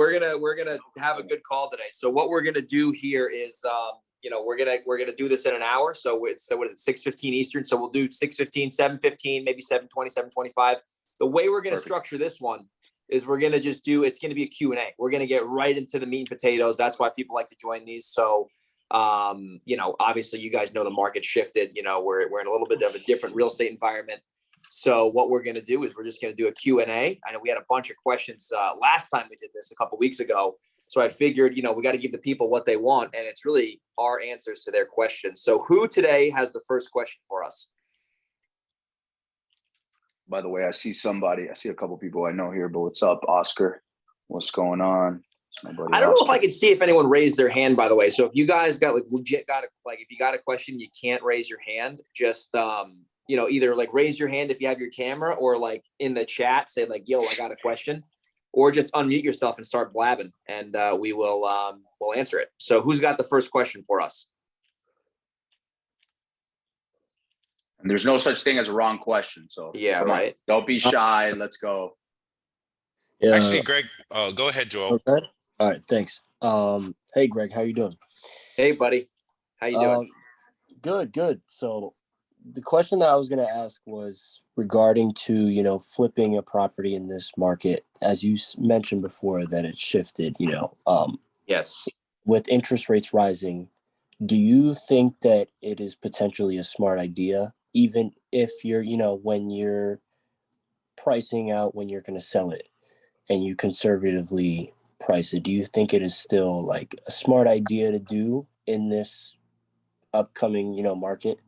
we're gonna have a good call today. So what we're gonna do here is, we're gonna do this in an hour. So what is it, 6:15 Eastern? So we'll do 6:15, 7:15, maybe 7:20, 7:25. The way we're gonna structure this one is we're gonna just it's gonna be a Q&A. We're gonna get right into the meat and potatoes. That's why people like to join these. So obviously you guys know the market shifted. We're in a little bit of a different real estate environment. So what we're going to do is we're just going to do a Q&A. I know we had a bunch of questions last time we did this a couple of weeks ago. So I figured, we got to give the people what they want, and it's really our answers to their questions. So who today has the first question for us? By the way, I see a couple people I know here, but what's up, Oscar? What's going on? I don't know if I can see if anyone raised their hand, by the way. So if you guys got if you got a question, you can't raise your hand, just, either raise your hand if you have your camera, or in the chat, say yo, I got a question, or just unmute yourself and start blabbing, and we will we'll answer it. So who's got the first question for us? And there's no such thing as a wrong question. So yeah, right. Don't be shy. Let's go. Yeah. Actually, Greg, go ahead, Joel. Okay. All right. Thanks. Hey, Greg, how you doing? Hey, buddy. How you doing? Good. So the question that I was going to ask was regarding to, flipping a property in this market, as you mentioned before, that it shifted, yes, with interest rates rising. Do you think that it is potentially a smart idea, even if you're, when you're pricing out when you're going to sell it and you conservatively price it, do you think it is still a smart idea to do in this upcoming, market?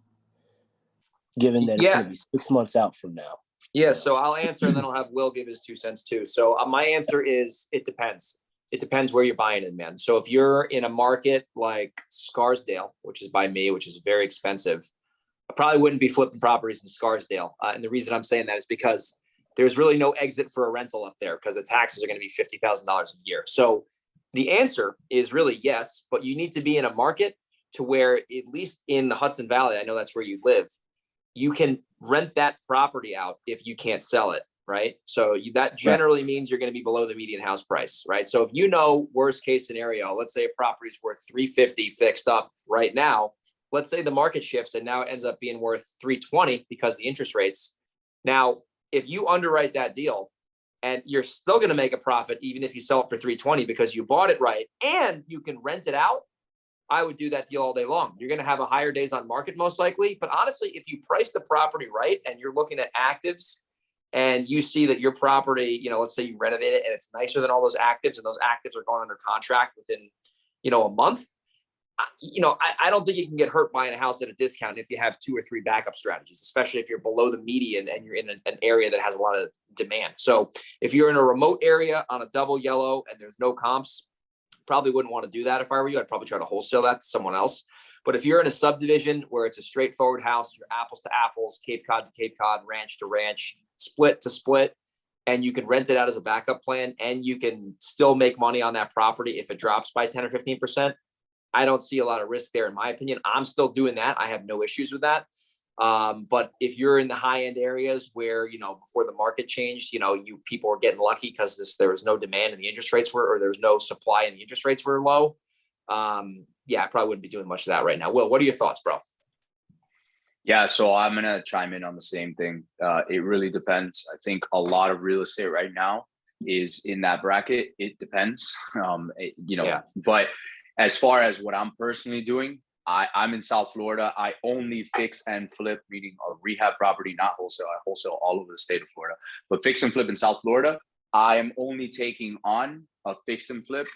Given that it's going to be 6 months out from now. Yeah, so I'll answer, and then I'll have Will give his 2 cents too. So my answer is it depends. It depends where you're buying it, man. So if you're in a market like Scarsdale, which is by me, which is very expensive, I probably wouldn't be flipping properties in Scarsdale. And the reason I'm saying that is because there's really no exit for a rental up there, because the taxes are going to be $50,000 a year. So the answer is really yes, but you need to be in a market to where, at least in the Hudson Valley, I know that's where you live, you can rent that property out if you can't sell it, right? So that generally means you're going to be below the median house price, right? So if worst case scenario, let's say a property's worth $350 fixed up right now, let's say the market shifts and now it ends up being worth $320 because the interest rates. Now, if you underwrite that deal and you're still going to make a profit, even if you sell it for $320 because you bought it right and you can rent it out, I would do that deal all day long. You're going to have a higher days on market most likely. But honestly, if you price the property right and you're looking at actives and you see that your property, let's say you renovate it and it's nicer than all those actives, and those actives are going under contract within, a month, I don't think you can get hurt buying a house at a discount if you have 2 or 3 backup strategies, especially if you're below the median and you're in an area that has a lot of demand. So if you're in a remote area on a double yellow and there's no comps, probably wouldn't want to do that. If I were you, I'd probably try to wholesale that to someone else. But if you're in a subdivision where it's a straightforward house, you're apples to apples, Cape Cod to Cape Cod, ranch to ranch, split to split, and you can rent it out as a backup plan, and you can still make money on that property if it drops by 10 or 15%, I don't see a lot of risk there, in my opinion. I'm still doing that. I have no issues with that. But if you're in the high end areas where, before the market changed, people were getting lucky because there was no demand and the interest rates or there was no supply and the interest rates were low. I probably wouldn't be doing much of that right now. Will, what are your thoughts, bro? Yeah, so I'm going to chime in on the same thing. It really depends. I think a lot of real estate right now is in that bracket. It depends, but as far as what I'm personally doing, I'm in South Florida. I only fix and flip, meaning a rehab property, not wholesale. I wholesale all over the state of Florida, but fix and flip in South Florida. I am only taking on a fix and flip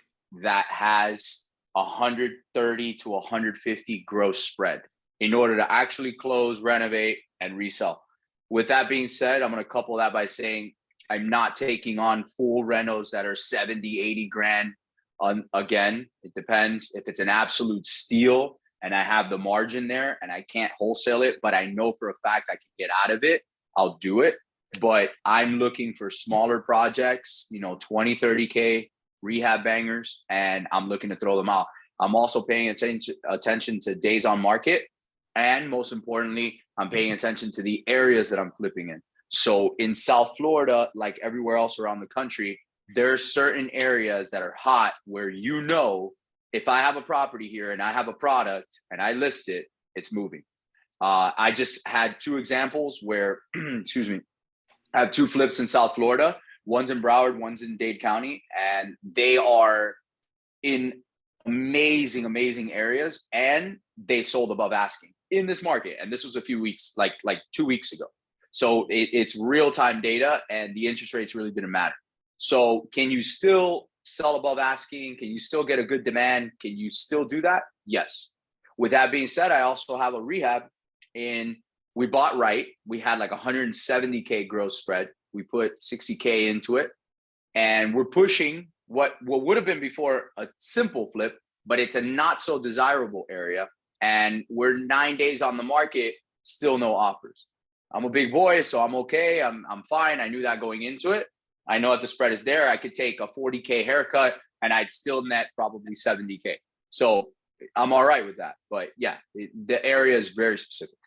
that has 130 to 150 gross spread in order to actually close, renovate, and resell. With that being said, I'm going to couple that by saying I'm not taking on full renos that are 70, 80 grand. Again, it depends. If it's an absolute steal and I have the margin there and I can't wholesale it, but I know for a fact I can get out of it, I'll do it. But I'm looking for smaller projects, 20, 30K rehab bangers, and I'm looking to throw them out. I'm also paying attention to days on market. And most importantly, I'm paying attention to the areas that I'm flipping in. So in South Florida, like everywhere else around the country, there are certain areas that are hot where, you know, if I have a property here and I have a product and I list it, it's moving. I just had 2 examples where, excuse me, I have 2 flips in South Florida. One's in Broward, one's in Dade County, and they are in amazing areas, and they sold above asking in this market. And this was a few weeks, like 2 weeks ago. So it's real-time data, and the interest rates really didn't matter. So can you still sell above asking? Can you still get a good demand? Can you still do that? Yes. With that being said, I also have a rehab we bought right. We had like 170K gross spread. We put 60K into it, and we're pushing what would have been before a simple flip, but it's a not so desirable area. And we're 9 days on the market, still no offers. I'm a big boy, so I'm okay. I'm fine. I knew that going into it. I know that the spread is there. I could take a 40K haircut and I'd still net probably 70K. So I'm all right with that. But yeah, the area is very specific.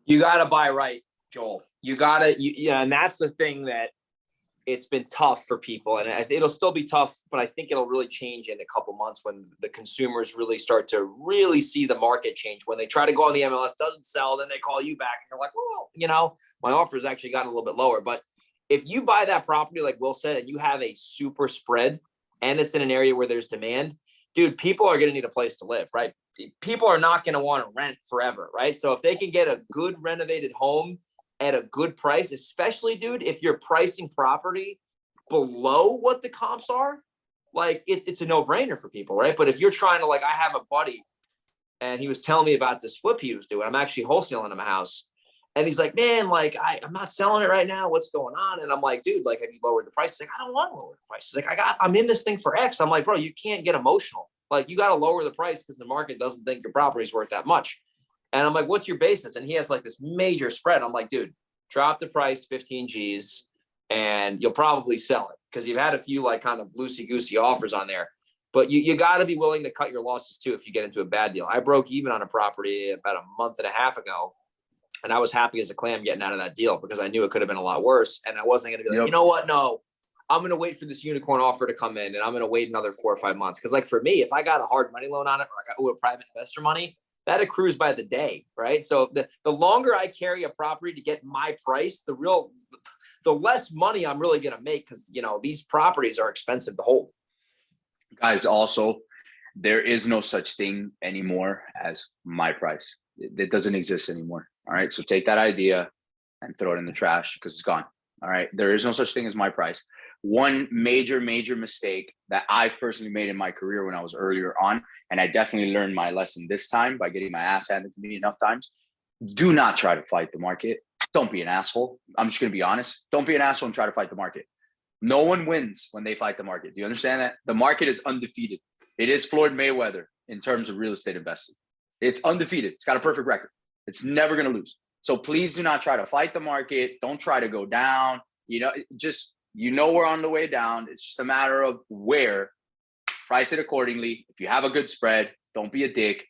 You got to buy right, Joel. And that's the thing that it's been tough for people. And it'll still be tough, but I think it'll really change in a couple months when the consumers really start to really see the market change. When they try to go on the MLS, doesn't sell, then they call you back and you're like, well, you know, my offer's actually gotten a little bit lower. But if you buy that property, like Will said, and you have a super spread and it's in an area where there's demand, dude, people are going to need a place to live, right? People are not going to want to rent forever, right? So if they can get a good renovated home at a good price, especially, dude, if you're pricing property below what the comps are, like it's a no-brainer for people, right? But if you're trying to, like, I have a buddy and he was telling me about this flip he was doing. I'm actually wholesaling him a house. And he's like, man, like, I'm not selling it right now. What's going on? And I'm like, dude, like, have you lowered the price? He's like, I don't want to lower the price. He's like, I'm in this thing for X. I'm like, bro, you can't get emotional. Like, you got to lower the price because the market doesn't think your property is worth that much. And I'm like, what's your basis? And he has like this major spread. I'm like, dude, drop the price 15 G's and you'll probably sell it because you've had a few like kind of loosey-goosey offers on there. But you got to be willing to cut your losses too if you get into a bad deal. I broke even on a property about a month and a half ago. And I was happy as a clam getting out of that deal because I knew it could have been a lot worse. And I wasn't going to be like, you know what? No, I'm going to wait for this unicorn offer to come in and I'm going to wait another 4 or 5 months. Because like for me, if I got a hard money loan on it or I got a private investor money, that accrues by the day, right? So the longer I carry a property to get my price, the less money I'm really going to make because, you know, these properties are expensive to hold. Guys, also, there is no such thing anymore as my price. It doesn't exist anymore. All right. So take that idea and throw it in the trash because it's gone. All right. There is no such thing as my price. One major mistake that I personally made in my career when I was earlier on, and I definitely learned my lesson this time by getting my ass handed to me enough times. Do not try to fight the market. Don't be an asshole. I'm just going to be honest. Don't be an asshole and try to fight the market. No one wins when they fight the market. Do you understand that? The market is undefeated. It is Floyd Mayweather in terms of real estate investing. It's undefeated. It's got a perfect record. It's never going to lose. So please do not try to fight the market. Don't try to go down. You know, we're on the way down. It's just a matter of where. Price it accordingly. If you have a good spread, don't be a dick.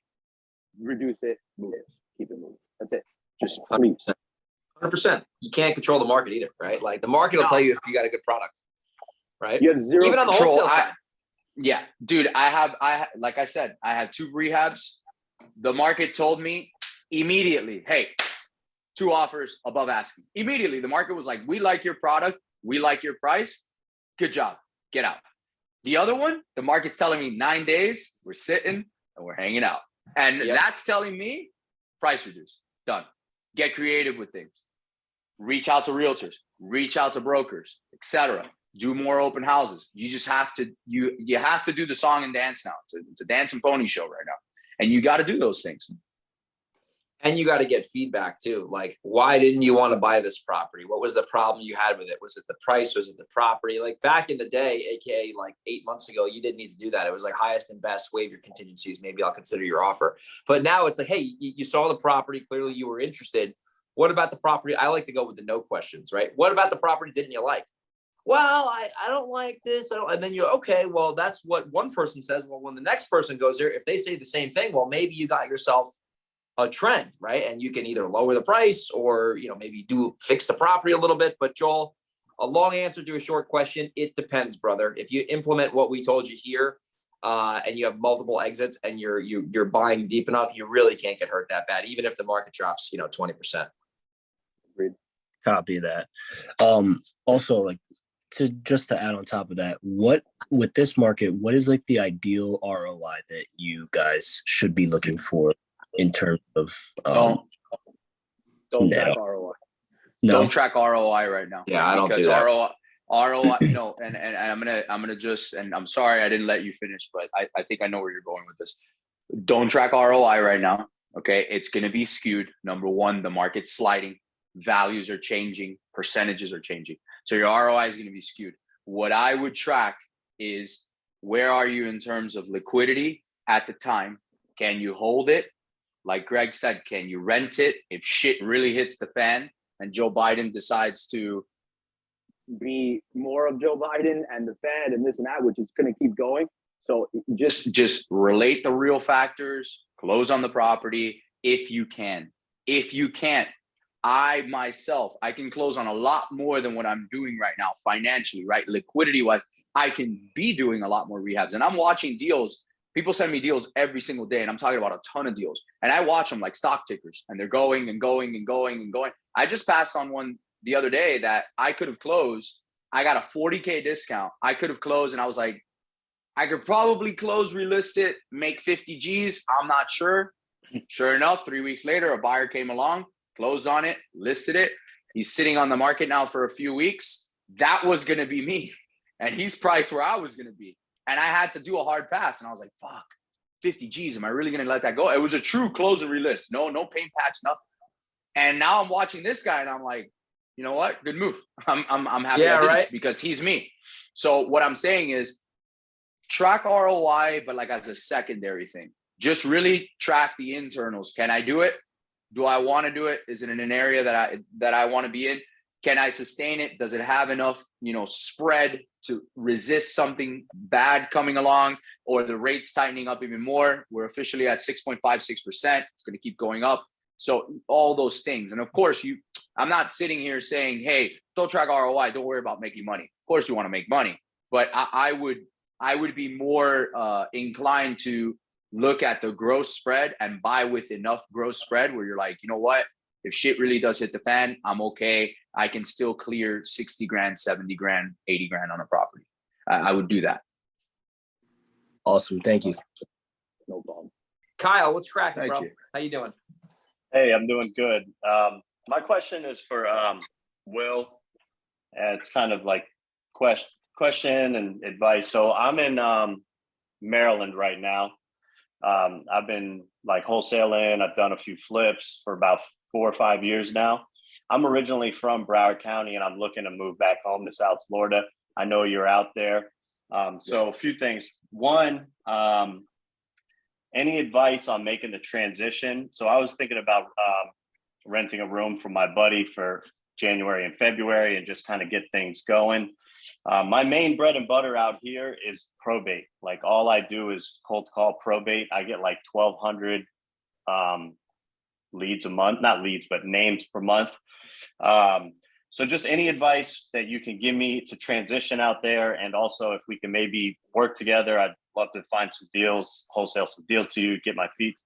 Reduce it, move it, keep it moving. That's it. Just 100%. You can't control the market either, right? Like the market will tell you if you got a good product, right? You have zero even on the control. wholesale side. Yeah, dude, I like I said, I had 2 rehabs. The market told me immediately, hey, 2 offers above asking. Immediately, the market was like, we like your product. We like your price. Good job. Get out. The other one, the market's telling me 9 days. We're sitting and we're hanging out. And that's telling me price reduce. Done. Get creative with things. Reach out to realtors. Reach out to brokers, etc. Do more open houses. You just have to, you have to do the song and dance now. It's a dance and pony show right now. And you got to do those things. And you got to get feedback too. Like, why didn't you want to buy this property? What was the problem you had with it? Was it the price? Was it the property? Like back in the day, AKA like 8 months ago, you didn't need to do that. It was like highest and best, waive your contingencies. Maybe I'll consider your offer. But now it's like, hey, you saw the property. Clearly you were interested. What about the property? I like to go with the no questions, right? What about the property didn't you like? Well, I don't like this. And then you're okay. Well, that's what one person says. Well, when the next person goes there, if they say the same thing, well, maybe you got yourself a trend, right? And you can either lower the price or, you know, maybe fix the property a little bit. But Joel, a long answer to a short question. It depends, brother. If you implement what we told you here, and you have multiple exits and you're buying deep enough, you really can't get hurt that bad, even if the market drops, 20%. Agreed. Copy that. Also, like, to add on top of that, what with this market, what is like the ideal ROI that you guys should be looking for in terms of don't track ROI. No? Don't track ROI right now. Yeah, I don't do that. ROI, and I'm gonna just, and I'm sorry I didn't let you finish, but I think I know where you're going with this. Don't track ROI right now. Okay, it's gonna be skewed. Number one, the market's sliding, values are changing, percentages are changing, so your ROI is gonna be skewed. What I would track is, where are you in terms of liquidity at the time? Can you hold it? Like Greg said, can you rent it if shit really hits the fan and Joe Biden decides to be more of Joe Biden and the Fed and this and that, which is going to keep going. So just relate the real factors, close on the property if you can. If you can't, I can close on a lot more than what I'm doing right now financially, right? Liquidity wise, I can be doing a lot more rehabs. And I'm watching deals. People send me deals every single day, and I'm talking about a ton of deals. And I watch them like stock tickers, and they're going and going and going and going. I just passed on one the other day that I could have closed. I got a $40K discount. I could have closed, and I was like, I could probably close, relist it, make 50 G's. I'm not sure. Sure enough, 3 weeks later, a buyer came along, closed on it, listed it. He's sitting on the market now for a few weeks. That was going to be me. And he's priced where I was going to be. And I had to do a hard pass. And I was like, fuck, 50 G's. Am I really going to let that go? It was a true close and relist. No paint patch, nothing. And now I'm watching this guy and I'm like, you know what? Good move. I'm happy. Yeah, right. Because he's me. So what I'm saying is, track ROI, but like as a secondary thing. Just really track the internals. Can I do it? Do I want to do it? Is it in an area that I want to be in? Can I sustain it? Does it have enough, spread to resist something bad coming along, or the rates tightening up even more? We're officially at 6.56%. It's going to keep going up. So all those things. And of course, I'm not sitting here saying, hey, don't track ROI. Don't worry about making money. Of course you want to make money, but I would be more inclined to look at the gross spread and buy with enough gross spread where you're like, you know what? If shit really does hit the fan, I'm okay. I can still clear 60 grand, 70 grand, 80 grand on a property. I would do that. Awesome. Thank you. No problem. Kyle, what's cracking, Thank bro? you. How you doing? Hey, I'm doing good. My question is for Will. And it's kind of like question and advice. So I'm in Maryland right now. I've been like wholesaling. I've done a few flips for about 4 or 5 years now. I'm originally from Broward County, and I'm looking to move back home to South Florida. I know you're out there. So a few things. One, any advice on making the transition? So I was thinking about renting a room for my buddy for January and February and just kind of get things going. My main bread and butter out here is probate. Like all I do is cold call probate. I get like 1,200 leads a month, not leads, but names per month. So just any advice that you can give me to transition out there. And also if we can maybe work together, I'd love to find some deals, wholesale some deals to you, get my feet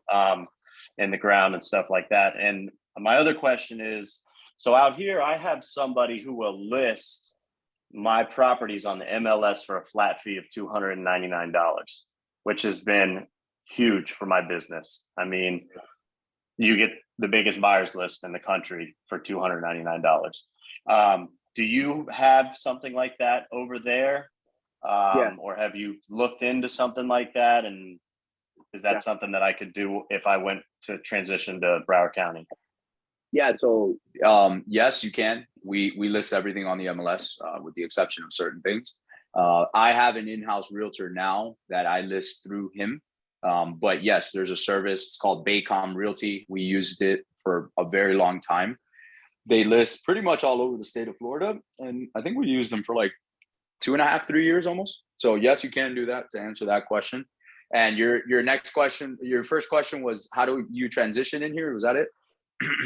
in the ground and stuff like that. And my other question is, so out here, I have somebody who will list my properties on the MLS for a flat fee of $299, which has been huge for my business. I mean, you get the biggest buyers list in the country for $299. Do you have something like that over there? Yeah. Or have you looked into something like that? And is that something that I could do if I went to transition to Broward County? Yeah. So yes, you can. We list everything on the MLS with the exception of certain things. I have an in-house realtor now that I list through him. But yes, there's a service. It's called Baycom Realty. We used it for a very long time. They list pretty much all over the state of Florida. And I think we used them for like 2.5, 3 years almost. So yes, you can do that to answer that question. And your next question, your first question was, how do you transition in here? Was that it?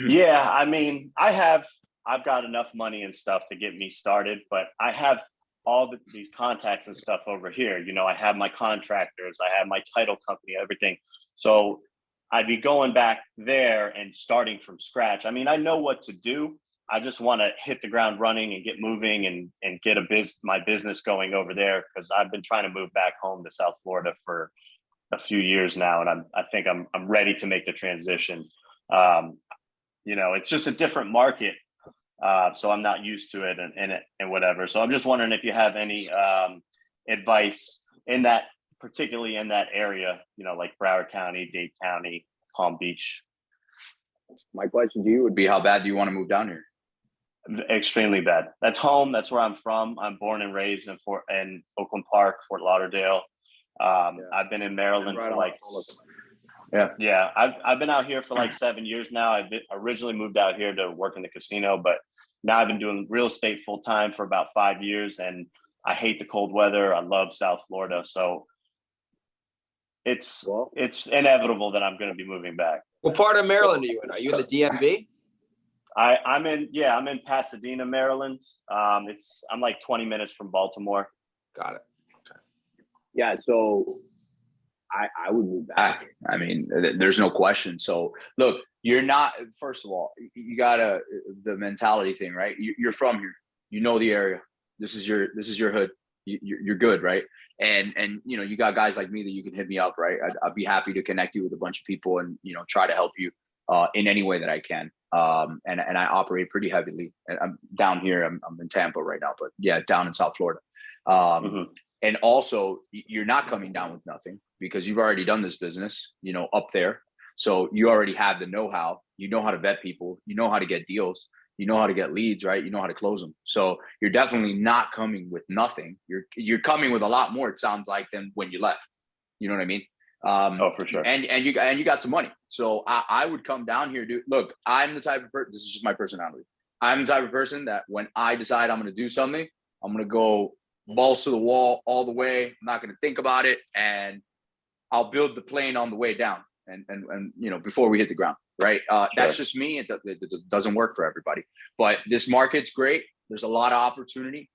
Yeah, I mean, I have I've got enough money and stuff to get me started, but I have these contacts and stuff over here. You know, I have my contractors, I have my title company, everything. So I'd be going back there and starting from scratch. I mean, I know what to do. I just want to hit the ground running and get moving and get my business going over there, because I've been trying to move back home to South Florida for a few years now, and I think I'm ready to make the transition. You know, it's just a different market, so I'm not used to it and whatever. So I'm just wondering if you have any advice particularly in that area, you know, like Broward County, Dade County, Palm Beach. My question to you would be, how bad do you want to move down here? Extremely bad. That's home. That's where I'm from. I'm born and raised in Oakland Park, Fort Lauderdale. I've been in Maryland for like, I've been out here for like 7 years now. I originally moved out here to work in the casino, but now I've been doing real estate full time for about 5 years, and I hate the cold weather. I love South Florida, so it's inevitable that I'm going to be moving back. What part of Maryland are you in? Are you in the DMV? I'm in Pasadena, Maryland. I'm like 20 minutes from Baltimore. Got it. Okay. Yeah, so I would move back. I mean, there's no question. So look, you're not, first of all, you gotta, the mentality thing, right? You're from here, you know the area. This is your hood. You're good, right? And you know, you got guys like me that you can hit me up, right? I'd be happy to connect you with a bunch of people and, you know, try to help you in any way that I can. And I operate pretty heavily. And I'm down here. I'm in Tampa right now, but yeah, down in South Florida. And also, you're not coming down with nothing, because you've already done this business, you know, up there. So you already have the know-how. You know how to vet people. You know how to get deals. You know how to get leads, right? You know how to close them. So you're definitely not coming with nothing. You're coming with a lot more, it sounds like, than when you left. You know what I mean? For sure. And you got some money. So I would come down here, dude. Look, I'm the type of person, this is just my personality. I'm the type of person that when I decide I'm going to do something, I'm going to go balls to the wall all the way. I'm not going to think about it, and I'll build the plane on the way down. And you know, before we hit the ground, right? That's just me. It just doesn't work for everybody. But this market's great. There's a lot of opportunity.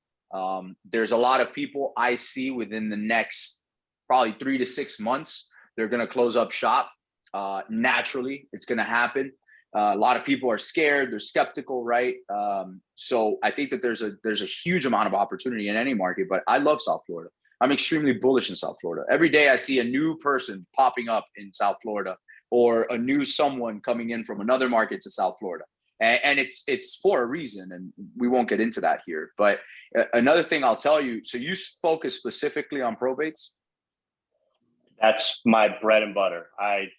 There's a lot of people I see within the next probably 3 to 6 months. They're going to close up shop. Naturally, it's going to happen. A lot of people are scared. They're skeptical, right? So I think that there's a huge amount of opportunity in any market. But I love South Florida. I'm extremely bullish in South Florida. Every day I see a new person popping up in South Florida, or a new someone coming in from another market to South Florida. And it's for a reason, and we won't get into that here. But another thing I'll tell you, so you focus specifically on probates? That's my bread and butter.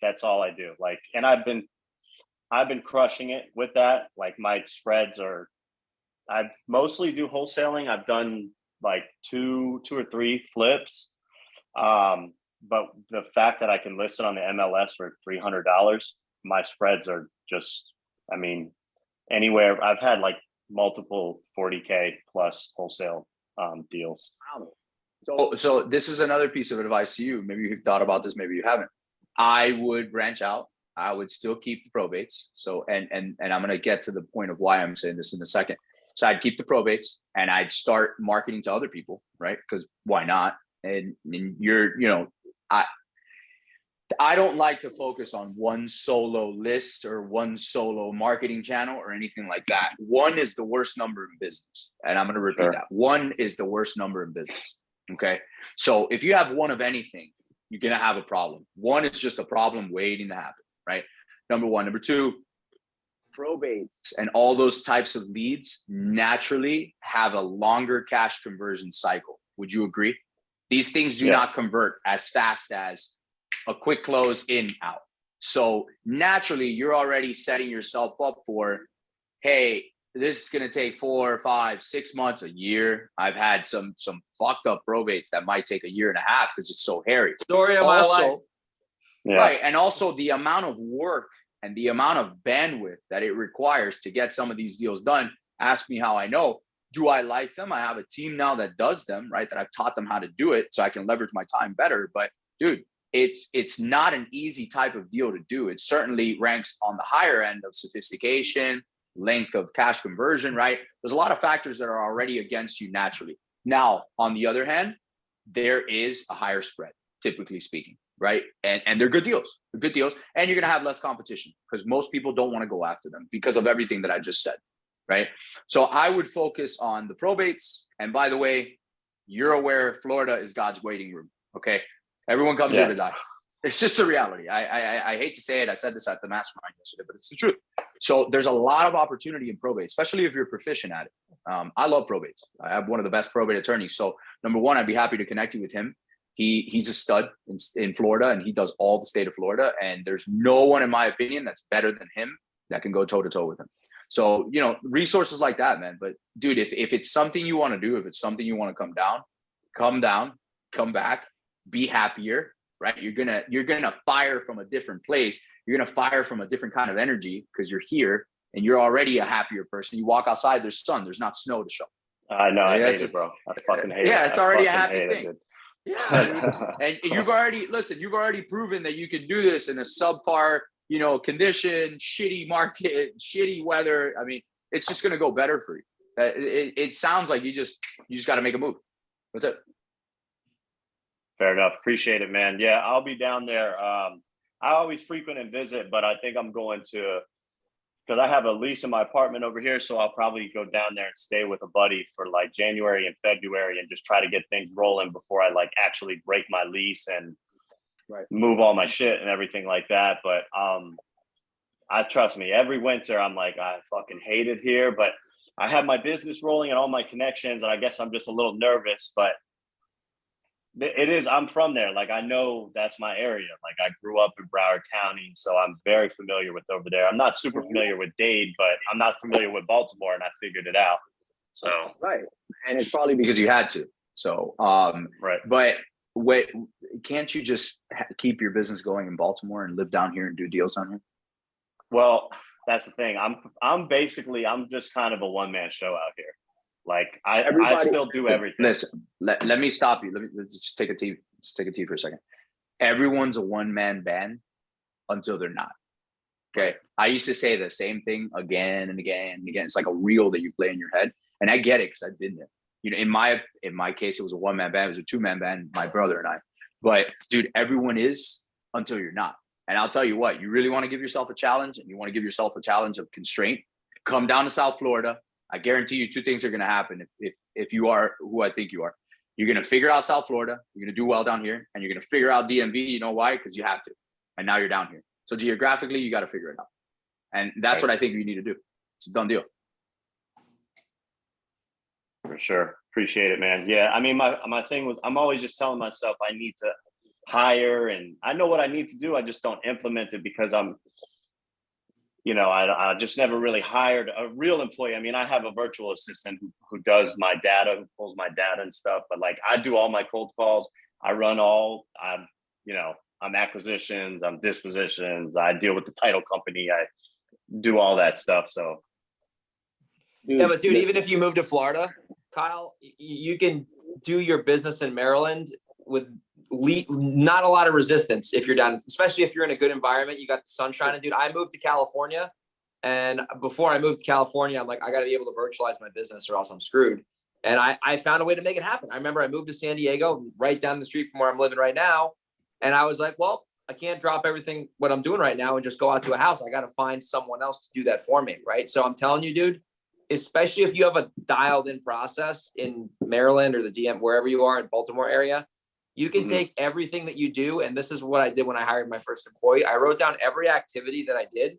That's all I do. Like, and I've been crushing it with that. Like, my spreads I mostly do wholesaling. I've done like two or three flips. But the fact that I can list it on the MLS for $300, my spreads are just, I mean, anywhere. I've had like multiple 40K plus wholesale deals. So this is another piece of advice to you. Maybe you've thought about this, maybe you haven't. I would branch out. I would still keep the probates. So, and I'm going to get to the point of why I'm saying this in a second. So I'd keep the probates, and I'd start marketing to other people, right? Because why not? And you're, you know, I don't like to focus on one solo list or one solo marketing channel or anything like that. One is the worst number in business. And I'm going to repeat that. One is the worst number in business. Okay. So if you have one of anything, you're going to have a problem. One is just a problem waiting to happen, right? Number one. Number two, probates and all those types of leads naturally have a longer cash conversion cycle. Would you agree? These things do not convert as fast as a quick close in, out. So naturally, you're already setting yourself up for, hey, this is going to take 4, 5, 6 months, a year. I've had some fucked up probates that might take a year and a half because it's so hairy. Story of my life. Right. And also the amount of work and the amount of bandwidth that it requires to get some of these deals done. Ask me how I know. Do I like them? I have a team now that does them, right? That I've taught them how to do it so I can leverage my time better. But dude, it's not an easy type of deal to do. It certainly ranks on the higher end of sophistication. length of cash conversion, right? There's a lot of factors that are already against you naturally. Now, on the other hand, there is a higher spread, typically speaking, right? And they're good deals. They're good deals. And you're going to have less competition because most people don't want to go after them because of everything that I just said, right? So I would focus on the probates. And by the way, you're aware Florida is God's waiting room, okay? Everyone comes here to die. It's just a reality. I hate to say it. I said this at the mastermind yesterday, but it's the truth. So there's a lot of opportunity in probate, especially if you're proficient at it. I love probates. I have one of the best probate attorneys. So number one, I'd be happy to connect you with him. He's a stud in Florida, and he does all the state of Florida. And there's no one, in my opinion, that's better than him that can go toe to toe with him. So, you know, resources like that, man. But dude, if it's something you want to do, if it's something you want to come down, come back, be happier. Right? You're gonna fire from a different place. You're gonna fire from a different kind of energy because you're here and you're already a happier person. You walk outside, there's sun, there's not snow to show. I know, I hate it, bro. I fucking hate it. Yeah, it's already a happy thing. Yeah, and you've already proven that you can do this in a subpar, you know, condition, shitty market, shitty weather. I mean, it's just gonna go better for you. It sounds like you just got to make a move. That's it. Fair enough. Appreciate it, man. Yeah, I'll be down there. I always frequent and visit, but I think I'm going to, because I have a lease in my apartment over here. So I'll probably go down there and stay with a buddy for like January and February and just try to get things rolling before I like actually break my lease and move all my shit and everything like that. But I trust me, every winter I'm like, I fucking hate it here, but I have my business rolling and all my connections. And I guess I'm just a little nervous, but it is, I'm from there. Like, I know that's my area. Like, I grew up in Broward County, so I'm very familiar with over there. I'm not super familiar with Dade, but I'm not familiar with Baltimore, and I figured it out. So right, and it's probably because you had to. So right, but can't you just keep your business going in Baltimore and live down here and do deals down here? Well, that's the thing. I'm just kind of a one-man show out here. Like I still do everything. Listen, let me stop you. Let's just take a tea for a second. Everyone's a one-man band until they're not. Okay. I used to say the same thing again and again and again. It's like a reel that you play in your head. And I get it because I've been there. You know, in my case, it was a one-man band, it was a two-man band, my brother and I. But dude, everyone is until you're not. And I'll tell you what, you really want to give yourself a challenge and you want to give yourself a challenge of constraint, come down to South Florida. I guarantee you two things are going to happen if you are who I think you are. You're going to figure out South Florida. You're going to do well down here. And you're going to figure out DMV. You know why? Because you have to. And now you're down here. So geographically, you got to figure it out. And that's what I think you need to do. It's a done deal. For sure. Appreciate it, man. Yeah. I mean, my thing was, I'm always just telling myself I need to hire, and I know what I need to do. I just don't implement it because I just never really hired a real employee. I mean, I have a virtual assistant who does my data, who pulls my data and stuff, but like I do all my cold calls. I run I'm acquisitions, I'm dispositions. I deal with the title company. I do all that stuff. So. Yeah, but dude, even if you move to Florida, Kyle, you can do your business in Maryland with not a lot of resistance if you're down, especially if you're in a good environment. You got the sunshine. And dude, I moved to California, and before I moved to California, I'm like, I got to be able to virtualize my business or else I'm screwed. And I found a way to make it happen. I remember I moved to San Diego, right down the street from where I'm living right now. And I was like, well, I can't drop everything, what I'm doing right now, and just go out to a house. I got to find someone else to do that for me. Right. So I'm telling you, dude, especially if you have a dialed in process in Maryland or the DM, wherever you are in Baltimore area, you can take everything that you do. And this is what I did when I hired my first employee. I wrote down every activity that I did.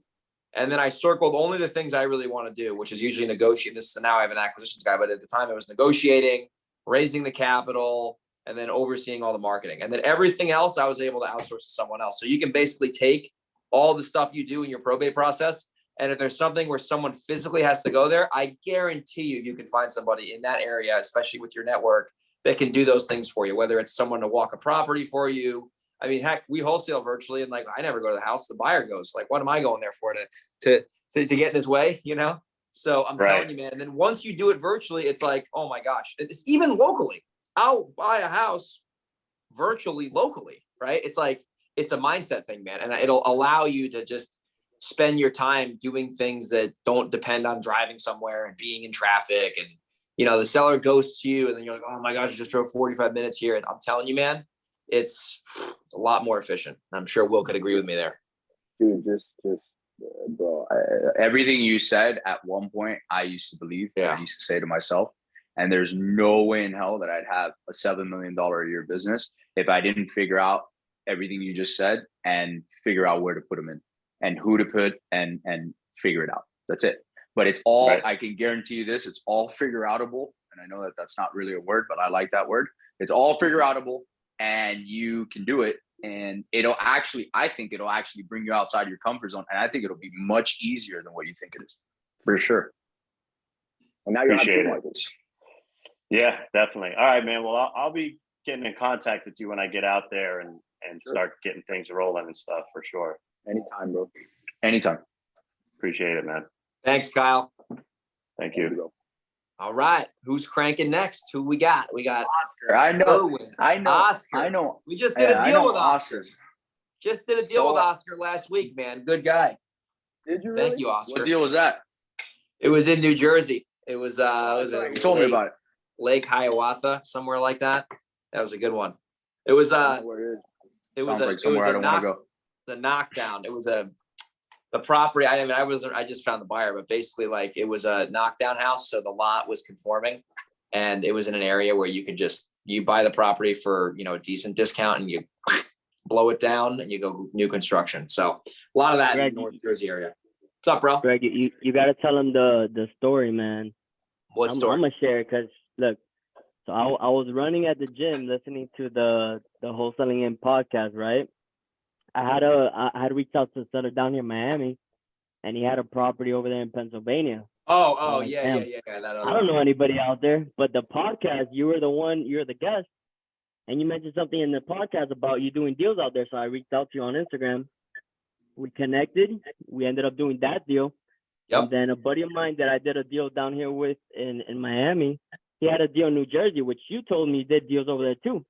And then I circled only the things I really want to do, which is usually negotiate. So now I have an acquisitions guy, but at the time it was negotiating, raising the capital, and then overseeing all the marketing. And then everything else I was able to outsource to someone else. So you can basically take all the stuff you do in your probate process. And if there's something where someone physically has to go there, I guarantee you can find somebody in that area, especially with your network, that can do those things for you, whether it's someone to walk a property for you. I mean, heck, we wholesale virtually, and like, I never go to the house. The buyer goes. Like, what am I going there for? To get in his way, you know? So I'm telling you, man. And then once you do it virtually, it's like, oh my gosh, it's even locally. I'll buy a house virtually locally, right? It's like, it's a mindset thing, man. And it'll allow you to just spend your time doing things that don't depend on driving somewhere and being in traffic. And, you know, the seller ghosts you and then you're like, oh my gosh, I just drove 45 minutes here. And I'm telling you, man, it's a lot more efficient. I'm sure Will could agree with me there. Dude, bro, everything you said at one point, I used to believe. Yeah. I used to say to myself, and there's no way in hell that I'd have a $7 million a year business if I didn't figure out everything you just said and figure out where to put them in and who to put and figure it out. That's it. But it's all, right. I can guarantee you this, it's all figure outable. And I know that that's not really a word, but I like that word. It's all figure outable and you can do it. And I think it'll actually bring you outside your comfort zone. And I think it'll be much easier than what you think it is. For sure. And now you're not two markets. Yeah, definitely. All right, man. Well, I'll be getting in contact with you when I get out there and Sure. start getting things rolling and stuff for sure. Anytime, bro. Anytime. Appreciate it, man. Thanks, Kyle. Thank you. All right. Who's cranking next? Who we got? We got Oscar. I know. Irwin. I know. Oscar. I know. We just did a deal with Oscar. Oscars. Just did a deal with Oscar last week, man. Good guy. Did you really? Thank you, Oscar. What deal was that? It was in New Jersey. It was you told me about it. Lake Hiawatha, somewhere like that. That was a good one. It was Sounds like somewhere I don't want to go. The knockdown. It was the property. I just found the buyer, but basically like it was a knockdown house. So the lot was conforming and it was in an area where you could you buy the property for, you know, a decent discount and you blow it down and you go new construction. So a lot of that in the North Jersey area. What's up, bro? Greg, you got to tell him the story, man. What story? I'm going to share it because, look, so I was running at the gym listening to the Wholesaling In podcast, right? I had reached out to a seller down here in Miami, and he had a property over there in Pennsylvania. Yeah. I don't know anybody out there, but the podcast, you're the guest, and you mentioned something in the podcast about you doing deals out there. So I reached out to you on Instagram. We connected. We ended up doing that deal. Yep. And then a buddy of mine that I did a deal down here with in Miami, he had a deal in New Jersey, which you told me did deals over there too.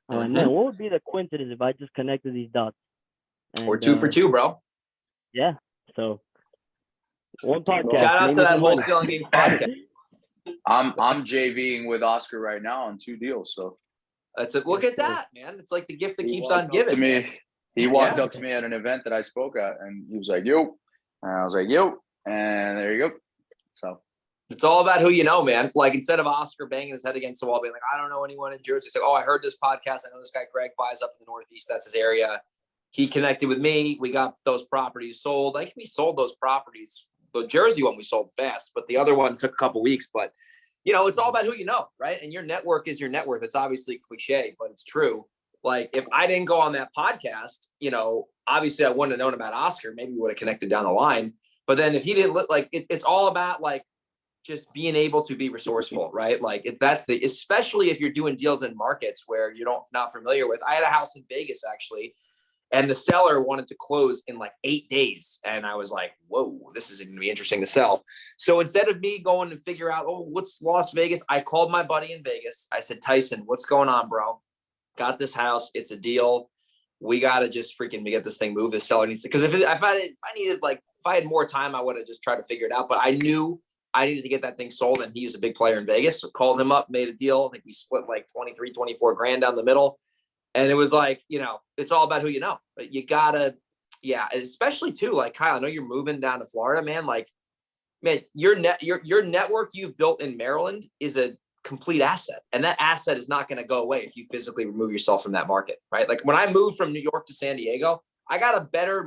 I'm like, man, what would be the coincidence if I just connected these dots? And, we're 2 for 2, bro. Yeah. So one podcast. Shout out to that Wholesaling In podcast. I'm JVing with Oscar right now on 2 deals. So Look at that, man. It's like the gift that keeps on to giving. me. He walked up to me at an event that I spoke at, and he was like, "Yo," and I was like, "Yo," and there you go. So it's all about who you know, man. Like instead of Oscar banging his head against the wall, being like, "I don't know anyone in Jersey," it's like, "Oh, I heard this podcast. I know this guy Greg buys up in the Northeast. That's his area. He connected with me. We got those properties sold. I think we sold those properties. The Jersey one we sold fast, but the other one took a couple weeks. But you know, it's all about who you know, right? And your network is your net worth. It's obviously cliche, but it's true. Like if I didn't go on that podcast, you know, obviously I wouldn't have known about Oscar. Maybe we would have connected down the line. But then if he didn't look like it's all about like just being able to be resourceful, right? Like especially if you're doing deals in markets where you're not familiar with. I had a house in Vegas actually, and the seller wanted to close in like 8 days. And I was like, whoa, this is going to be interesting to sell. So instead of me going to figure out, what's Las Vegas? I called my buddy in Vegas. I said, Tyson, what's going on, bro? Got this house. It's a deal. We got to just freaking get this thing moved. The seller needs to, because if I had more time, I would have just tried to figure it out. But I knew I needed to get that thing sold. And he was a big player in Vegas. So called him up, made a deal. I think we split like 23, 24 grand down the middle. And it was like, you know, it's all about who you know. But you gotta, especially too, like Kyle, I know you're moving down to Florida, man. Like, man, your network you've built in Maryland is a complete asset. And that asset is not going to go away if you physically remove yourself from that market, right? Like when I moved from New York to San Diego, I got a better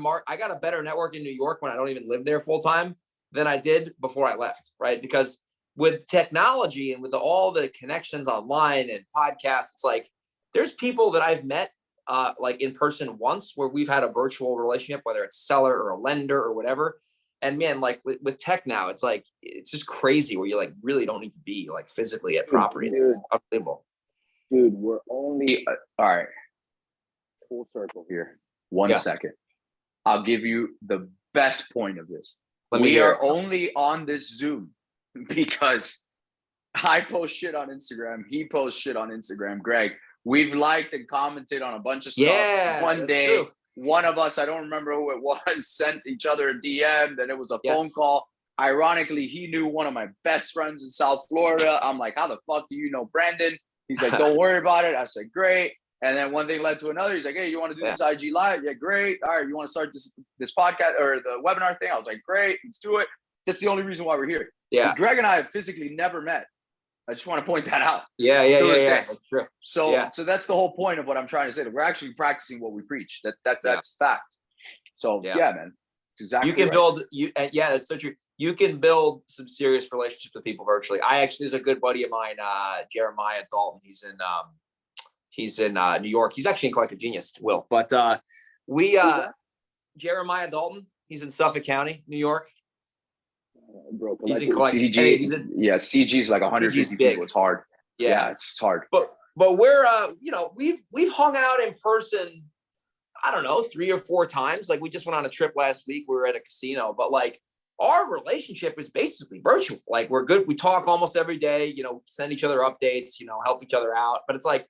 network in New York when I don't even live there full time than I did before I left, right? Because with technology and with all the connections online and podcasts, it's like there's people that I've met like in person once where we've had a virtual relationship, whether it's seller or a lender or whatever. And man, like with tech now, it's like, it's just crazy where you like really don't need to be like physically at properties. It's unbelievable. Dude, we're only all right. Full circle here. One second. I'll give you the best point of this. We are only on this Zoom because I post shit on Instagram. He posts shit on Instagram. Greg, we've liked and commented on a bunch of stuff. One day, one of us, I don't remember who it was, sent each other a DM. Then it was a Yes. phone call. Ironically, he knew one of my best friends in South Florida. I'm like, how the fuck do you know Brandon? He's like, don't worry about it. I said, great. And then one thing led to another. He's like, hey, you want to do this IG live? Yeah, great. All right, you want to start this podcast or the webinar thing? I was like, great, let's do it. That's the only reason why we're here. Yeah. But Greg and I have physically never met. I just want to point that out. Yeah. That's true. So that's the whole point of what I'm trying to say. That we're actually practicing what we preach. That's fact. So yeah, man, it's exactly. You can right. build that's so true. You can build some serious relationships with people virtually. There's a good buddy of mine, Jeremiah Dalton. He's in New York. He's actually in Collective Genius, Will. But Jeremiah Dalton. He's in Suffolk County, New York. Bro, He's in Collective. CG. CG is like 150 people. It's hard. Yeah, it's hard. But we're we've hung out in person. I don't know, 3 or 4 times. Like we just went on a trip last week. We were at a casino, but like our relationship is basically virtual. Like we're good. We talk almost every day. Send each other updates. Help each other out. But it's like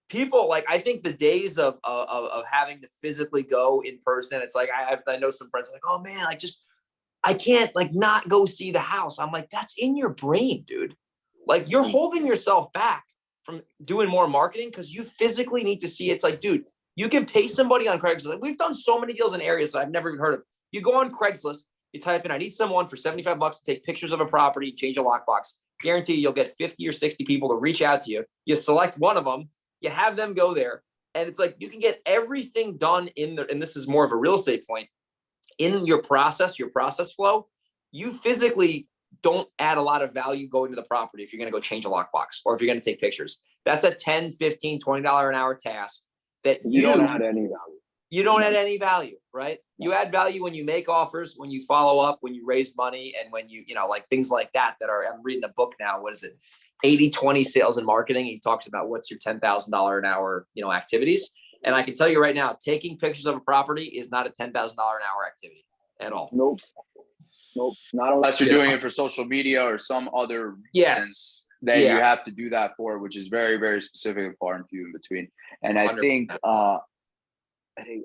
people like I think the days of having to physically go in person. It's like I know some friends are like, oh man, I can't like not go see the house. I'm like, that's in your brain, dude. Like you're holding yourself back from doing more marketing because you physically need to see it. It's like, dude, you can pay somebody on Craigslist. Like, we've done so many deals in areas that I've never even heard of. You go on Craigslist, you type in, I need someone for $75 to take pictures of a property, change a lockbox. Guarantee you'll get 50 or 60 people to reach out to you. You select one of them, you have them go there. And it's like, you can get everything done in there. And this is more of a real estate point. In your process flow, you physically don't add a lot of value going to the property if you're going to go change a lockbox or if you're going to take pictures. That's a $10, $15, $20 an hour task that you don't add any value. You don't add any value, right? You add value when you make offers, when you follow up, when you raise money, and when you like things like that I'm reading a book now. What is it? 80-20 sales and marketing. He talks about what's your $10,000 an hour, activities. And I can tell you right now, taking pictures of a property is not a $10,000 an hour activity at all. Nope. Not unless you're doing it for social media or some other reason that you have to do that for, which is very, very specific and far and few in between. And I 100%. Think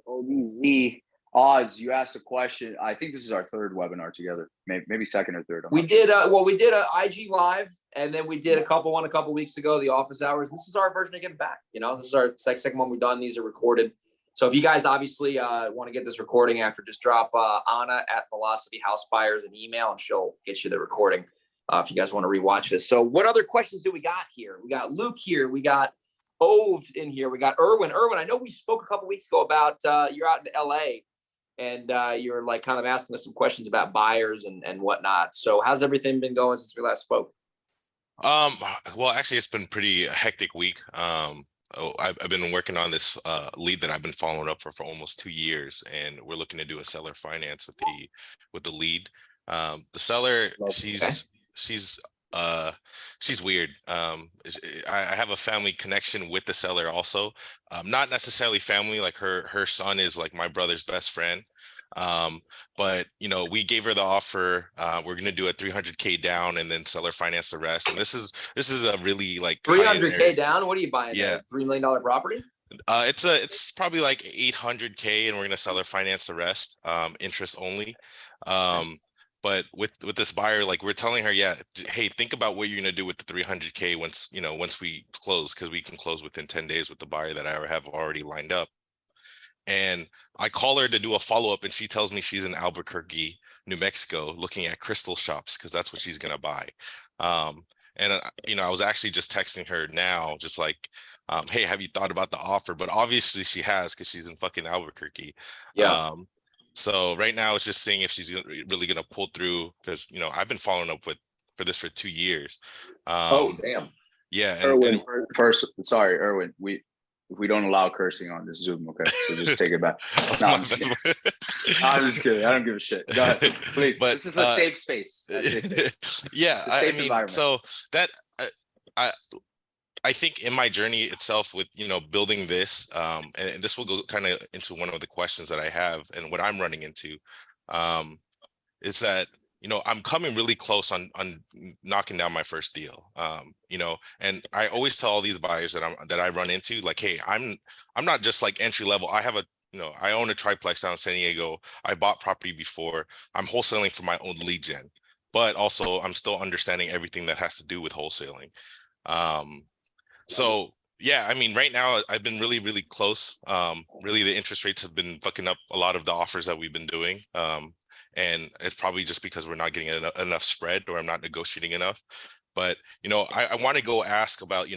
OBZ Oz, you asked a question. I think this is our third webinar together, maybe second or third. We did a IG live, and then we did a couple weeks ago, the office hours. This is our version of Give Back. This is our second one we've done. These are recorded. So if you guys obviously want to get this recording after, just drop Anna at Velocity House Buyers an email, and she'll get you the recording if you guys want to rewatch this. So what other questions do we got here? We got Luke here. We got Ove in here. We got Erwin. Erwin, I know we spoke a couple weeks ago about you're out in LA. And you're like kind of asking us some questions about buyers and whatnot. So how's everything been going since we last spoke? Well, actually, it's been pretty hectic week. I've been working on this lead that I've been following up for almost 2 years, and we're looking to do a seller finance with the lead. The seller, she's weird. I have a family connection with the seller also. Not necessarily family, like her son is like my brother's best friend. But we gave her the offer. We're going to do a 300K down and then seller finance the rest. And this is a really like 300K down. What are you buying? Yeah. $3 million property. It's probably like 800K, and we're going to seller finance the rest, interest only. But with this buyer, like we're telling her, hey, think about what you're going to do with the 300K once we close, because we can close within 10 days with the buyer that I have already lined up. And I call her to do a follow-up, and she tells me she's in Albuquerque, New Mexico, looking at crystal shops because that's what she's going to buy. And I was actually just texting her now, just like, hey, have you thought about the offer? But obviously she has, because she's in fucking Albuquerque. Yeah. So right now it's just seeing if she's really going to pull through, because, I've been following up for this for 2 years. Oh, damn. Yeah. Erwin, first, sorry, Erwin, we don't allow cursing on this Zoom, okay? So just take it back. No, I'm just kidding. I'm just kidding. I don't give a shit. Go ahead, please. But this is a safe space. Yeah, it's a safe environment. So that I think in my journey itself with building this, and this will go kind of into one of the questions that I have and what I'm running into, is that I'm coming really close on knocking down my first deal. And I always tell all these buyers that I run into, like, hey, I'm not just like entry level. I have a I own a triplex down in San Diego. I bought property before. I'm wholesaling for my own lead gen, but also I'm still understanding everything that has to do with wholesaling. So yeah, I mean, right now I've been really, really close. Really, the interest rates have been fucking up a lot of the offers that we've been doing. And it's probably just because we're not getting enough spread, or I'm not negotiating enough. But I want to go ask about,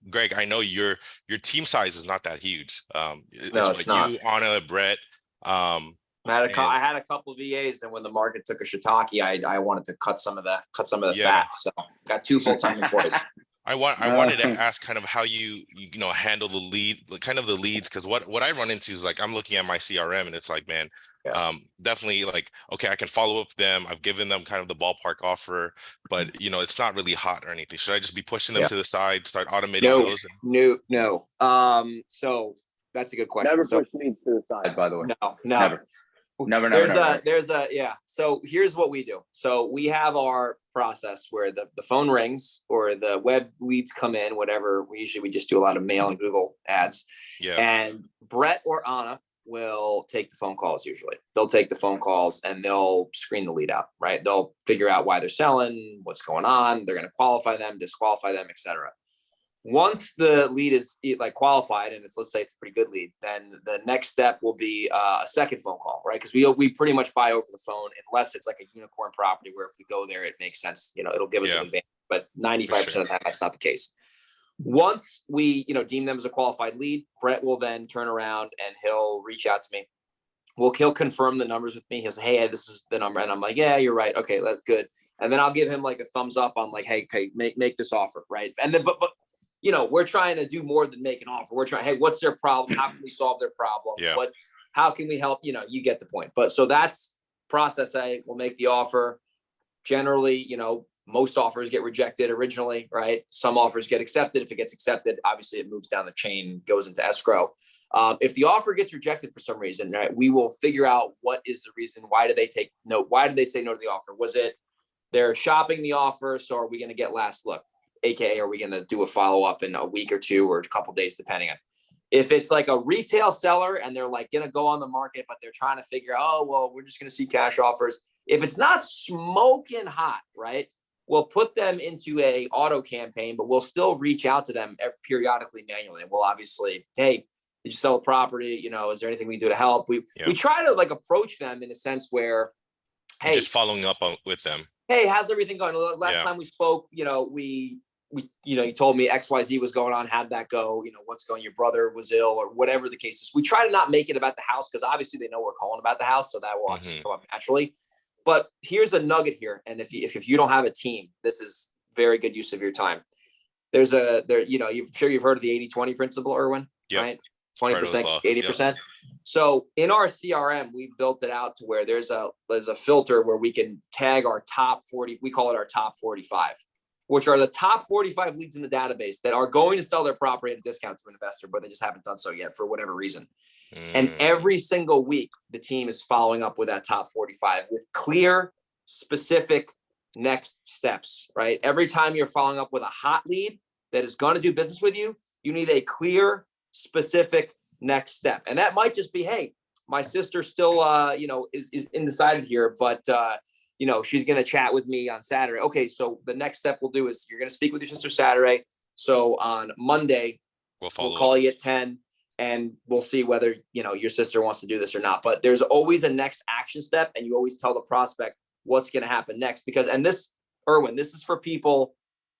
Greg, I know your team size is not that huge. It's not. You, Anna, Brett. I had a couple of VAs, and when the market took a shiitake, I wanted to cut some of the fat. So got 2 full-time employees. I wanted to ask kind of how you handle the leads, because what I run into is like, I'm looking at my CRM and it's like, man, definitely like, okay, I can follow up with them. I've given them kind of the ballpark offer, but it's not really hot or anything. Should I just be pushing them to the side, start automating those? No. So that's a good question. Never push leads to the side, by the way. No. Never. So here's what we do. So we have our process where the phone rings or the web leads come in, whatever. We just do a lot of mail and Google ads. Yeah. And Brett or Anna will take the phone calls. Usually they'll take the phone calls and they'll screen the lead out, right? They'll figure out why they're selling, what's going on. They're going to qualify them, disqualify them, etc. Once the lead is like qualified, and let's say it's a pretty good lead, then the next step will be a second phone call, right? Because we pretty much buy over the phone, unless it's like a unicorn property where if we go there, it makes sense. It'll give us an advantage, but 95% of the time, that's not the case. Once we, deem them as a qualified lead, Brett will then turn around and he'll reach out to me. He'll confirm the numbers with me. He'll say, hey, this is the number. And I'm like, yeah, you're right. Okay, that's good. And then I'll give him like a thumbs up on like, hey, make this offer, right? And then, but we're trying to do more than make an offer. We're trying, hey, what's their problem? How can we solve their problem? Yeah. How can we help? You get the point. But so that's process A. We'll make the offer. Generally, most offers get rejected originally, right? Some offers get accepted. If it gets accepted, obviously it moves down the chain, goes into escrow. If the offer gets rejected for some reason, right, we will figure out what is the reason. Why did they say no to the offer? Was it they're shopping the offer? So are we going to get last look? AKA, are we going to do a follow-up in a week or 2 or a couple of days, depending on if it's like a retail seller and they're like going to go on the market, but they're trying to figure out, we're just going to see cash offers. If it's not smoking hot, right, we'll put them into a auto campaign, but we'll still reach out to them periodically manually. And we'll obviously, hey, did you sell a property? Is there anything we can do to help? We try to like approach them in a sense where, hey, just following up with them. Hey, how's everything going? Last time we spoke, you told me XYZ was going on. How'd that go? What's going, your brother was ill or whatever the case is. We try to not make it about the house because obviously they know we're calling about the house. So that will come up naturally. But here's a nugget here. And if you don't have a team, this is very good use of your time. I'm sure you've heard of the 80-20 principle, Erwin, right? 20%, 80%. Yep. So in our CRM, we've built it out to where there's a filter where we can tag our top 40. We call it our top 45, which are the top 45 leads in the database that are going to sell their property at a discount to an investor, but they just haven't done so yet for whatever reason. And every single week, the team is following up with that top 45 with clear, specific next steps, right? Every time you're following up with a hot lead that is going to do business with you, you need a clear, specific next step. And that might just be, hey, my sister still, is undecided here, but, she's going to chat with me on Saturday. Okay. So the next step we'll do is you're going to speak with your sister Saturday. So on Monday, we'll call you at 10 and we'll see whether, your sister wants to do this or not. But there's always a next action step. And you always tell the prospect what's going to happen next, because, and this, Erwin, this is for people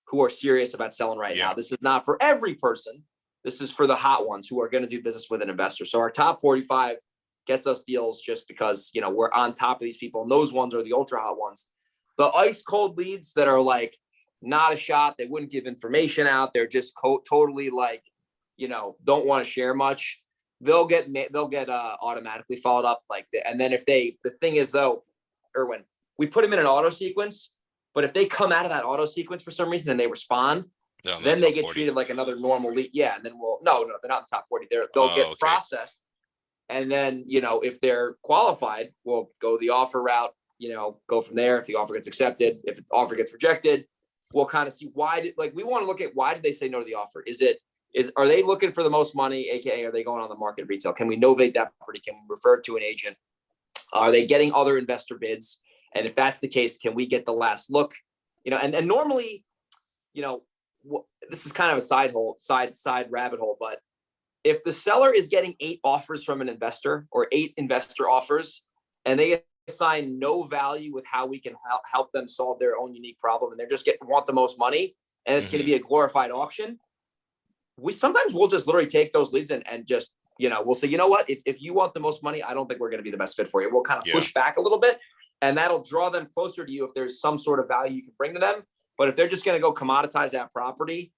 who are serious about selling right now. This is not for every person. This is for the hot ones who are going to do business with an investor. So our top 45 gets us deals just because, we're on top of these people. And those ones are the ultra hot ones. The ice cold leads that are like not a shot. They wouldn't give information out. They're just totally like, don't want to share much. They'll get automatically followed up like that. And then the thing is though, Erwin, we put them in an auto sequence, but if they come out of that auto sequence for some reason and they respond, then they get 40. Treated like another normal lead. Yeah. And then no, they're not in the top 40. They'll get processed. And then, if they're qualified, we'll go the offer route, go from there. If the offer gets accepted, if the offer gets rejected, we'll kind of see we want to look at why did they say no to the offer? Is it are they looking for the most money, aka are they going on the market retail? Can we novate that property? Can we refer it to an agent? Are they getting other investor bids? And if that's the case, can we get the last look? And normally, this is kind of a side rabbit hole, but if the seller is getting 8 offers from an investor or 8 investor offers, and they assign no value with how we can help them solve their own unique problem, and they're just want the most money, and it's going to be a glorified auction, we'll just literally take those leads and just, we'll say, you know what, if you want the most money, I don't think we're going to be the best fit for you. We'll kind of push back a little bit, and that'll draw them closer to you if there's some sort of value you can bring to them. But if they're just going to go commoditize that property,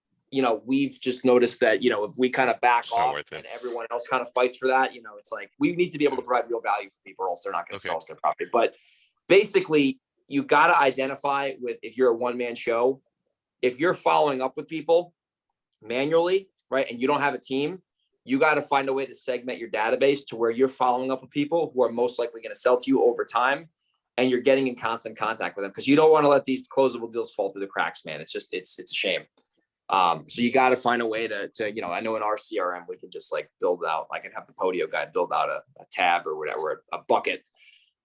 we've just noticed that, if we kind of back off and everyone else kind of fights for that, it's like, we need to be able to provide real value for people, or else they're not going to sell us their property. But basically, you got to identify if you're a one-man show, if you're following up with people manually, right, and you don't have a team, you got to find a way to segment your database to where you're following up with people who are most likely going to sell to you over time, and you're getting in constant contact with them, because you don't want to let these closable deals fall through the cracks, man. It's a shame. So you got to find a way to, I know in our CRM, we can just like build out, I can have the Podio guy build out a tab or whatever, a bucket.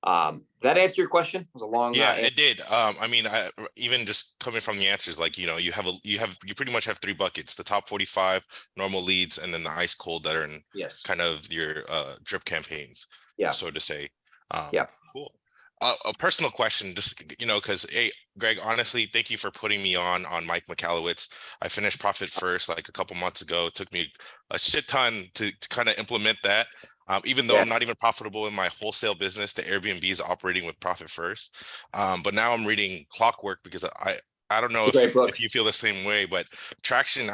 That answer your question? It was a long, it did. I even just coming from the answers, like, you pretty much have 3 buckets: the top 45 normal leads, and then the ice cold that are in kind of your drip campaigns, so to say. Cool. A personal question, just, because, hey, Greg, honestly, thank you for putting me on Mike Michalowicz. I finished Profit First like a couple months ago. It took me a shit ton to kind of implement that. Even though I'm not even profitable in my wholesale business, the Airbnb is operating with Profit First. But now I'm reading Clockwork, because I don't know if you feel the same way, but Traction,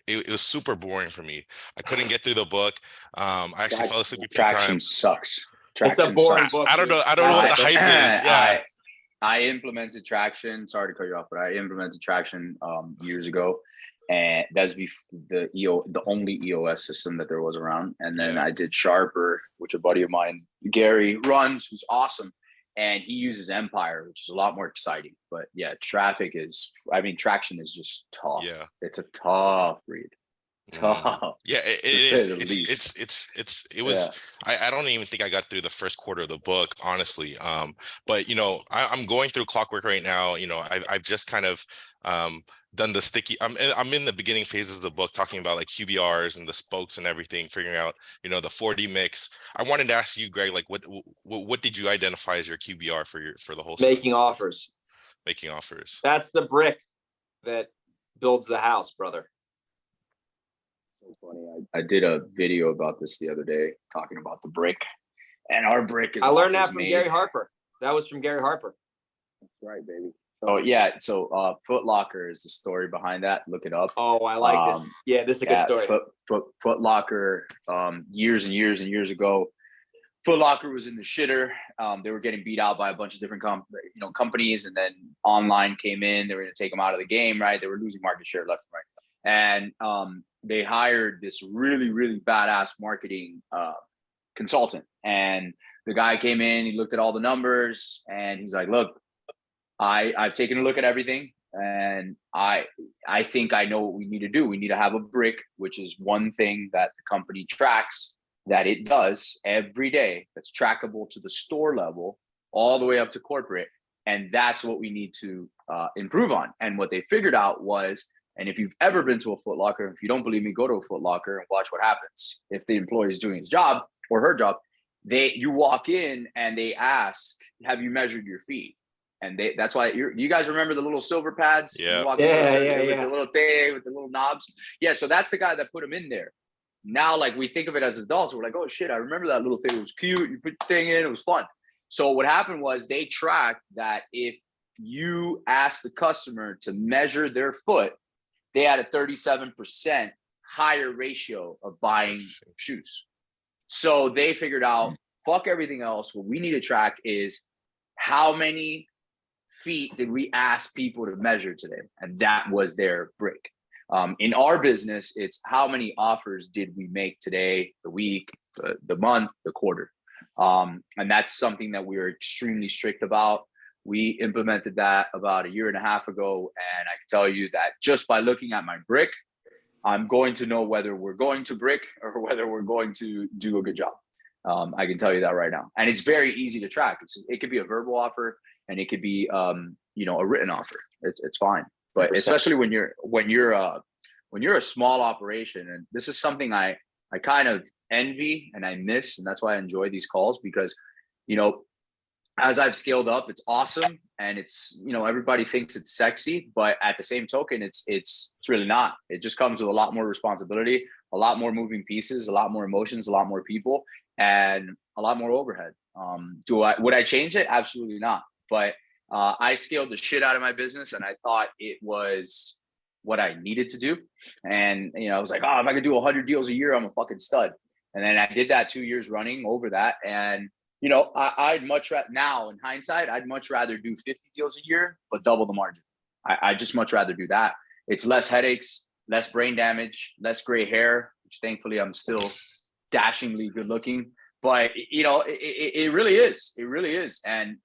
it was super boring for me. I couldn't get through the book. I actually fell asleep a few times. Traction sucks. It's a boring book. I don't know what the hype is. Yeah. I implemented Traction. Sorry to cut you off, but I implemented Traction years ago, and that's the only EOS system that there was around. And then I did Sharper, which a buddy of mine, Gary, runs, who's awesome, and he uses Empire, which is a lot more exciting. But yeah, Traction is just tough. Yeah, it's a tough read. Tough. Yeah, it is. It was. I don't even think I got through the first quarter of the book, honestly. But I'm going through Clockwork right now. I've just kind of done the sticky. I'm in the beginning phases of the book, talking about like QBRs and the spokes and everything, figuring out the 40 mix. I wanted to ask you, Greg, like what did you identify as your QBR for the whole making offers? Making offers. That's the brick that builds the house, brother. Funny. I did a video about this the other day, talking about the brick, and our brick is. I learned that from Gary Harper. That was from Gary Harper. That's right, baby. So Foot Locker is the story behind that. Look it up. Oh, I like this. Yeah, this is a good story. Foot Locker, years and years and years ago, Foot Locker was in the shitter. They were getting beat out by a bunch of different companies, and then online came in. They were going to take them out of the game, right? They were losing market share left and right. And they hired this really, really badass marketing consultant. And the guy came in, he looked at all the numbers, and he's like, look, I've taken a look at everything, and I think I know what we need to do. We need to have a brick, which is one thing that the company tracks, that it does every day, that's trackable to the store level all the way up to corporate. And that's what we need to improve on. And what they figured out was, and if you've ever been to a Foot Locker, if you don't believe me, go to a Foot Locker and watch what happens. If the employee is doing his job or her job, you walk in and they ask, have you measured your feet? And that's why you guys remember the little silver pads? Yeah. You walk with the little thing, with the little knobs. Yeah, so that's the guy that put them in there. Now, like, we think of it as adults. We're like, oh shit, I remember that little thing. It was cute. You put the thing in, it was fun. So what happened was they tracked that if you ask the customer to measure their foot, they had a 37% higher ratio of buying shoes. So they figured out, fuck everything else. What we need to track is how many feet did we ask people to measure today? And that was their brick. In our business, it's how many offers did we make today, the week, the month, the quarter. And that's something that we are extremely strict about. We implemented that about a year and a half ago. And I can tell you that just by looking at my brick, I'm going to know whether we're going to brick or whether we're going to do a good job. I can tell you that right now. And it's very easy to track. It could be a verbal offer and it could be, you know, a written offer. It's fine. But 100%. especially when you're a small operation, and this is something I kind of envy and I miss, and that's why I enjoy these calls, because, you know, as I've scaled up, it's awesome. And it's, you know, everybody thinks it's sexy, but at the same token, it's really not. It just comes with a lot more responsibility, a lot more moving pieces, a lot more emotions, a lot more people, and a lot more overhead. Would I change it? Absolutely not. But I scaled the shit out of my business, and I thought it was what I needed to do. And, you know, I was like, oh, if I could do 100 deals a year, I'm a fucking stud. And then I did that 2 years running over that. And, you know, I'd much rather, now in hindsight, I'd much rather do 50 deals a year, but double the margin. I just much rather do that. It's less headaches, less brain damage, less gray hair, which thankfully I'm still dashingly good looking. But, you know, it really is. It really is. And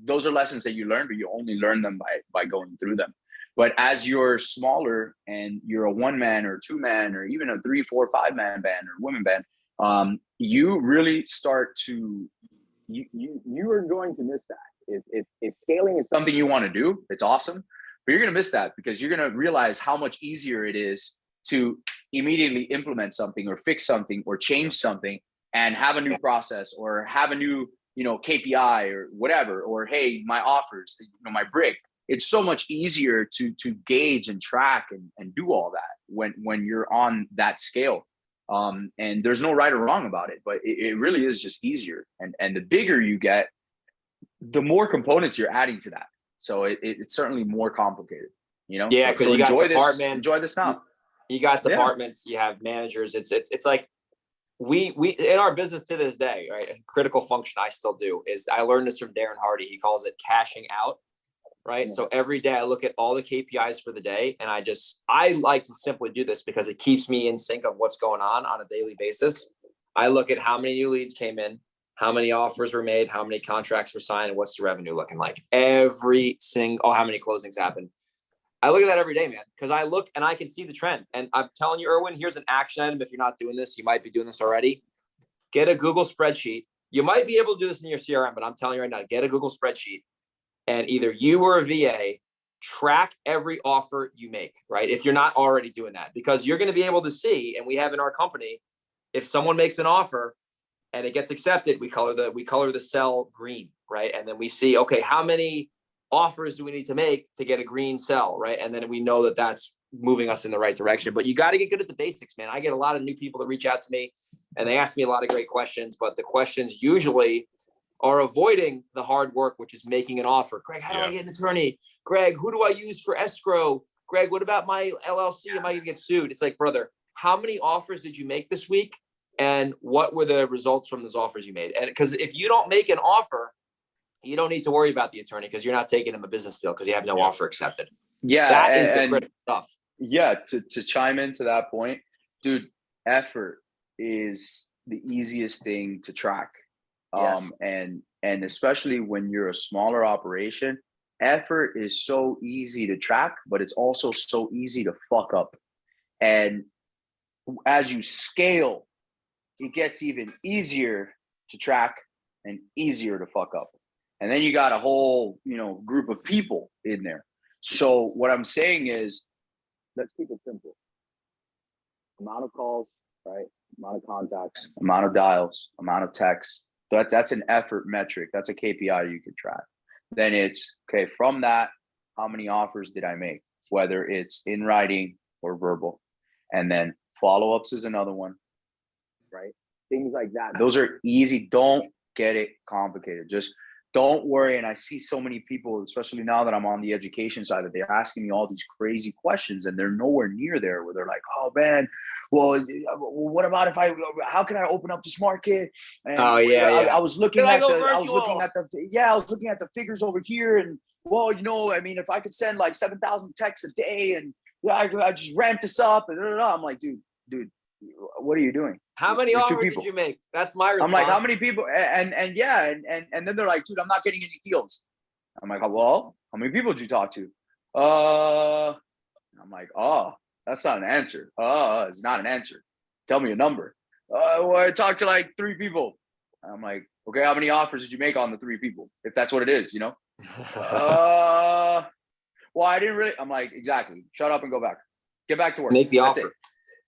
those are lessons that you learn, but you only learn them by going through them. But as you're smaller and you're a 1-man or 2-man or even a 3, 4, 5-man band or women band, you really start to You are going to miss that. If scaling is something you want to do, it's awesome, but you're going to miss that because you're going to realize how much easier it is to immediately implement something or fix something or change something and have a new process or have a new, you know, KPI or whatever, or, hey, my offers, you know, my brick. It's so much easier to gauge and track and do all that when you're on that scale. And there's no right or wrong about it, but it really is just easier. And the bigger you get, the more components you're adding to that. So it's certainly more complicated, you know? Yeah, because so you got enjoy departments. enjoy this now. You got departments, you have managers. It's like we in our business to this day, right? A critical function I still do is, I learned this from Darren Hardy. He calls it cashing out. Right. So every day I look at all the KPIs for the day, and I like to simply do this because it keeps me in sync of what's going on a daily basis. I look at how many new leads came in, how many offers were made, how many contracts were signed, and what's the revenue looking like. How many closings happened. I look at that every day, man, because I look and I can see the trend. And I'm telling you, Erwin, here's an action item. If you're not doing this, you might be doing this already. Get a Google spreadsheet. You might be able to do this in your CRM, but I'm telling you right now, get a Google spreadsheet. And either you or a VA track every offer you make, right? If you're not already doing that, because you're going to be able to see, and we have in our company, if someone makes an offer and it gets accepted, we color the cell green, right? And then we see, okay, how many offers do we need to make to get a green cell, right? And then we know that that's moving us in the right direction. But you got to get good at the basics, man. I get a lot of new people that reach out to me and they ask me a lot of great questions, but the questions usually are avoiding the hard work, which is making an offer. Greg, how do I get an attorney? Greg, who do I use for escrow? Greg, what about my LLC? Am I gonna get sued? It's like, brother, how many offers did you make this week? And what were the results from those offers you made? And because if you don't make an offer, you don't need to worry about the attorney because you're not taking him a business deal because you have no offer accepted. Yeah. That is the critical stuff. Yeah. To chime into that point, dude, effort is the easiest thing to track. Yes. And especially when you're a smaller operation, effort is so easy to track, but it's also so easy to fuck up. And as you scale, it gets even easier to track and easier to fuck up. And then you got a whole, you know, group of people in there. So what I'm saying is, let's keep it simple. Amount of calls, right? Amount of contacts, amount of dials, amount of texts. That's an effort metric. That's a KPI you can track. Then it's, okay, from that, how many offers did I make? Whether it's in writing or verbal. And then follow-ups is another one, right? Things like that. Those are easy. Don't get it complicated. Just don't worry. And I see so many people, especially now that I'm on the education side, that they're asking me all these crazy questions and they're nowhere near there where they're like, oh man, well, what about how can I open up this market? And I was looking at the figures over here. And well, you know, I mean, if I could send like 7,000 texts a day and I just ramp this up and I'm like, dude, what are you doing? How many offers did you make? That's my response. I'm like, how many people? And then they're like, dude, I'm not getting any deals. I'm like, well, how many people did you talk to? I'm like, oh, That's not an answer. It's not an answer. Tell me a number. Well, I talked to like 3 people. I'm like, okay, how many offers did you make on the 3 people? If that's what it is, you know? Well, I didn't really. I'm like, exactly. Shut up and go back. Get back to work. Make the That's offer. it.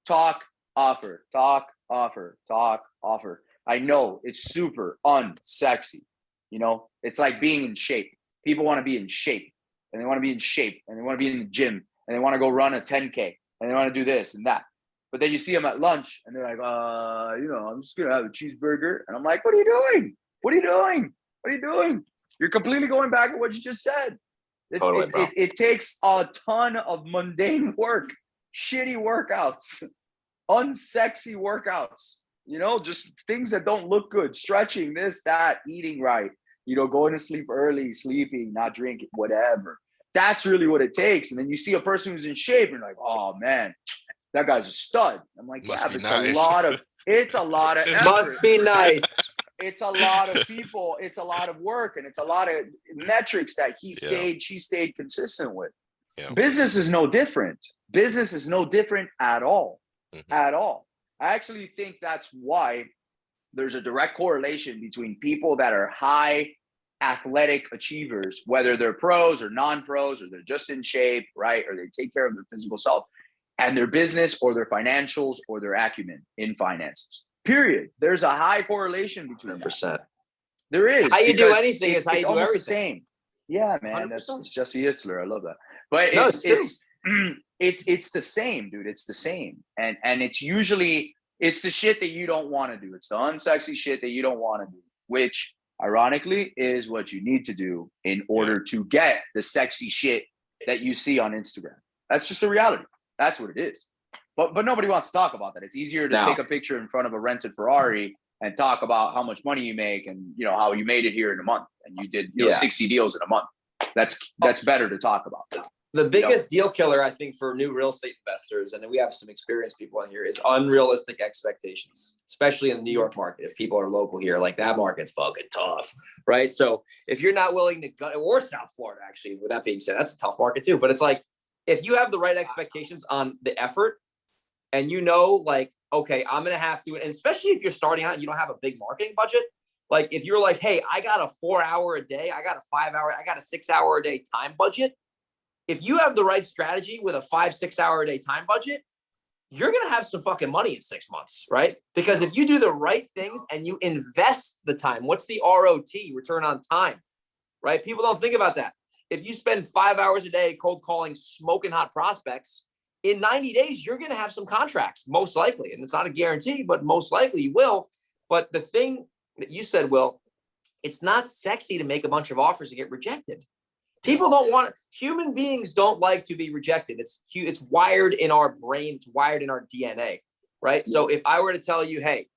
Talk, offer, talk, offer, talk, offer. I know it's super unsexy. You know, it's like being in shape. People want to be in shape, and they want to be in shape, and they want to be in the gym, and they want to go run a 10K, and they want to do this and that. But then you see them at lunch, and they're like, I'm just gonna have a cheeseburger, and I'm like, what are you doing? What are you doing? What are you doing? You're completely going back to what you just said. Totally, It takes a ton of mundane work, shitty workouts, unsexy workouts, you know, just things that don't look good, stretching, this, that, eating right, you know, going to sleep early, sleeping, not drinking, whatever. That's really what it takes. And then you see a person who's in shape and you're like, oh man, that guy's a stud. I'm like, Must yeah, be but nice. it's a lot of effort. Must be nice. It's a lot of people, it's a lot of work, and it's a lot of metrics that she stayed consistent with. Yeah. Business is no different. Business is no different at all. Mhm. At all. I actually think that's why there's a direct correlation between people that are high athletic achievers, whether they're pros or non-pros, or they're just in shape, right? Or they take care of their physical self, and their business or their financials or their acumen in finances. Period. There's a high correlation between 100%. that. There is. How you do because anything is how you it's do almost everything. the same. Yeah, man. 100%. That's Jesse Itzler. I love that. But No, it's the same, dude. It's the same. And it's usually it's the shit that you don't want to do. It's the unsexy shit that you don't want to do, which ironically is what you need to do in order to get the sexy shit that you see on Instagram. That's just the reality. That's what it is. But nobody wants to talk about that. It's easier to take a picture in front of a rented Ferrari and talk about how much money you make and, you know, how you made it here in a month and you did 60 deals in a month. That's better to talk about. The biggest deal killer, I think, for new real estate investors, and we have some experienced people in here, is unrealistic expectations, especially in the New York market. If people are local here, like that market's fucking tough, right? So if you're not willing to go, or South Florida, actually, with that being said, that's a tough market too. But it's like, if you have the right expectations on the effort and you know, like, okay, I'm going to have to, and especially if you're starting out and you don't have a big marketing budget, like if you're like, hey, I got a 4-hour a day, I got a 5-hour, I got a 6-hour a day time budget. If you have the right strategy with a 5-6 hour a day time budget, you're going to have some fucking money in 6 months, right? Because if you do the right things and you invest the time, what's the ROT, return on time, right? People don't think about that. If you spend 5 hours a day cold calling smoking hot prospects, in 90 days, you're going to have some contracts, most likely. And it's not a guarantee, but most likely you will. But the thing that you said, Will, it's not sexy to make a bunch of offers and get rejected. People don't want, human beings don't like to be rejected. It's wired in our brain. It's wired in our DNA, right? So if I were to tell you, hey,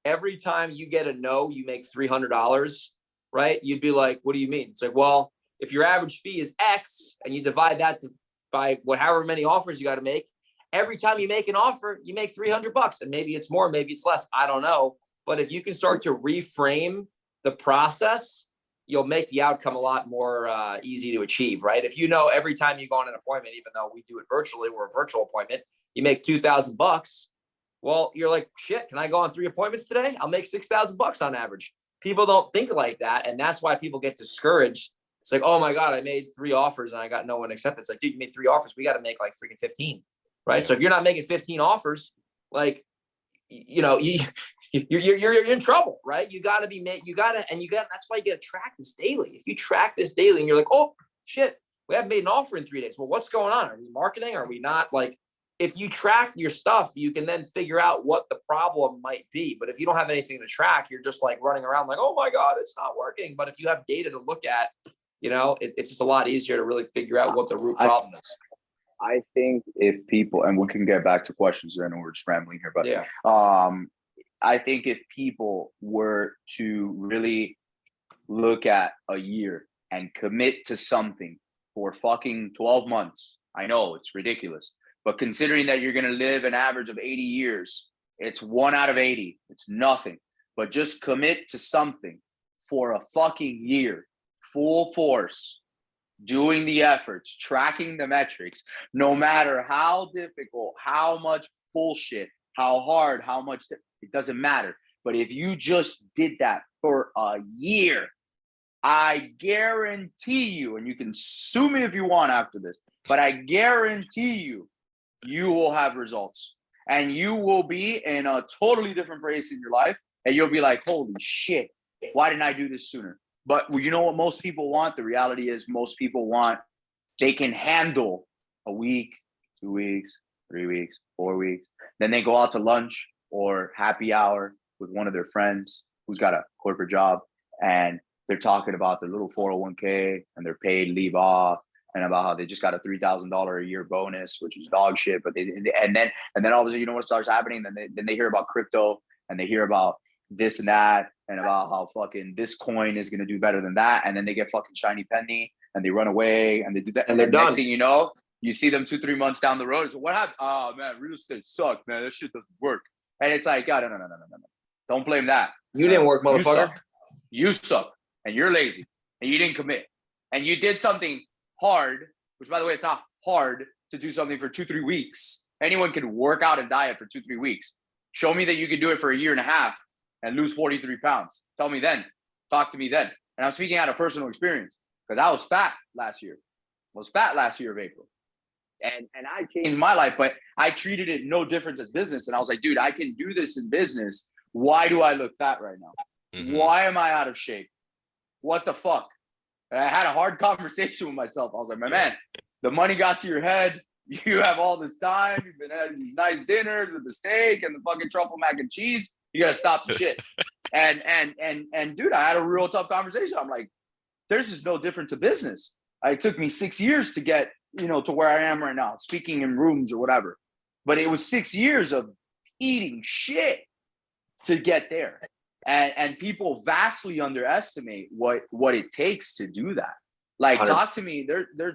every time you get a no, you make $300, right? You'd be like, what do you mean? It's like, well, if your average fee is X and you divide that by however many offers you got to make, every time you make an offer, you make $300. And maybe it's more, maybe it's less. I don't know. But if you can start to reframe the process, you'll make the outcome a lot more easy to achieve, right? If you know every time you go on an appointment, even though we do it virtually, we're a virtual appointment, you make $2,000. Well, you're like, shit, can I go on 3 appointments today? I'll make $6,000 on average. People don't think like that. And that's why people get discouraged. It's like, oh my God, I made 3 offers and I got no one accepted. It's like, dude, you made 3 offers. We got to make like freaking 15, right? Yeah. So if you're not making 15 offers, like, you know, you're in trouble, right? You got to be made, that's why you got to track this daily. If you track this daily and you're like, oh shit, we haven't made an offer in 3 days. Well, what's going on? Are we marketing? Are we not? Like, if you track your stuff, you can then figure out what the problem might be. But if you don't have anything to track, you're just like running around like, oh my God, it's not working. But if you have data to look at, you know, it's just a lot easier to really figure out what the root problem is. I think if people, and we can get back to questions then, we're just rambling here, but yeah. I think if people were to really look at a year and commit to something for fucking 12 months, I know it's ridiculous, but considering that you're going to live an average of 80 years, it's 1 out of 80. It's nothing, but just commit to something for a fucking year, full force. doing the efforts, tracking the metrics, no matter how difficult, how much bullshit, how hard, how much, it doesn't matter. But if you just did that for a year, I guarantee you, and you can sue me if you want after this, but I guarantee you, you will have results. And you will be in a totally different place in your life. And you'll be like, holy shit, why didn't I do this sooner? But you know what most people want? The reality is most people want, they can handle a week, 2 weeks, 3 weeks, 4 weeks. Then they go out to lunch or happy hour with one of their friends who's got a corporate job. And they're talking about their little 401k and their paid leave off, and about how they just got a $3,000 a year bonus, which is dog shit. But and then all of a sudden, you know what starts happening? Then they hear about crypto, and they hear about this and that, and about how fucking this coin is gonna do better than that. And then they get fucking shiny penny, and they run away, and they do that. And they're done. Next thing you know, you see them 2-3 months down the road. So what happened? Oh man, real estate sucked, man. That shit doesn't work. And it's like, no. Don't blame that. You didn't work, motherfucker. You suck. And you're lazy. And you didn't commit. And you did something hard, which by the way, it's not hard to do something for 2-3 weeks. Anyone can work out and diet for 2-3 weeks. Show me that you can do it for a year and a half and lose 43 pounds. Tell me then. Talk to me then. And I'm speaking out of personal experience because I was fat last year. I was fat last year of April. And I changed my life, but I treated it no different as business. And I was like, dude, I can do this in business. Why do I look fat right now? Mm-hmm. Why am I out of shape? What the fuck? And I had a hard conversation with myself. I was like, my man, the money got to your head. You have all this time. You've been having these nice dinners with the steak and the fucking truffle mac and cheese. You gotta stop the shit. And dude, I had a real tough conversation. I'm like, there's just no difference to business. It took me 6 years to get, to where I am right now, speaking in rooms or whatever. But it was 6 years of eating shit to get there. And people vastly underestimate what it takes to do that. Like, 100%. Talk to me.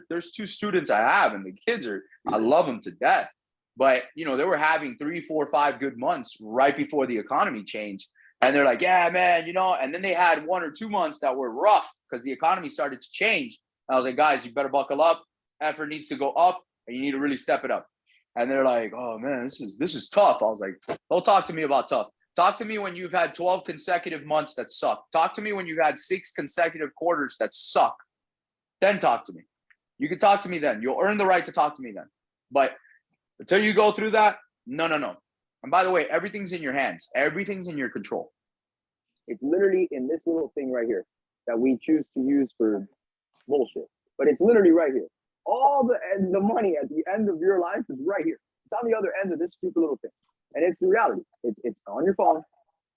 There's 2 students I have, and the kids I love them to death. But, they were having 3, 4, 5 good months right before the economy changed. And they're like, yeah, man, and then they had 1 or 2 months that were rough because the economy started to change. And I was like, guys, you better buckle up. Effort needs to go up, and you need to really step it up. And they're like, oh man, this is tough. I was like, don't talk to me about tough. Talk to me when you've had 12 consecutive months that suck. Talk to me when you've had 6 consecutive quarters that suck. Then talk to me. You can talk to me then. You'll earn the right to talk to me then. But until you go through that, no. And by the way, everything's in your hands. Everything's in your control. It's literally in this little thing right here that we choose to use for bullshit. But it's literally right here. All the money at the end of your life is right here. It's on the other end of this stupid little thing. And it's the reality. It's on your phone.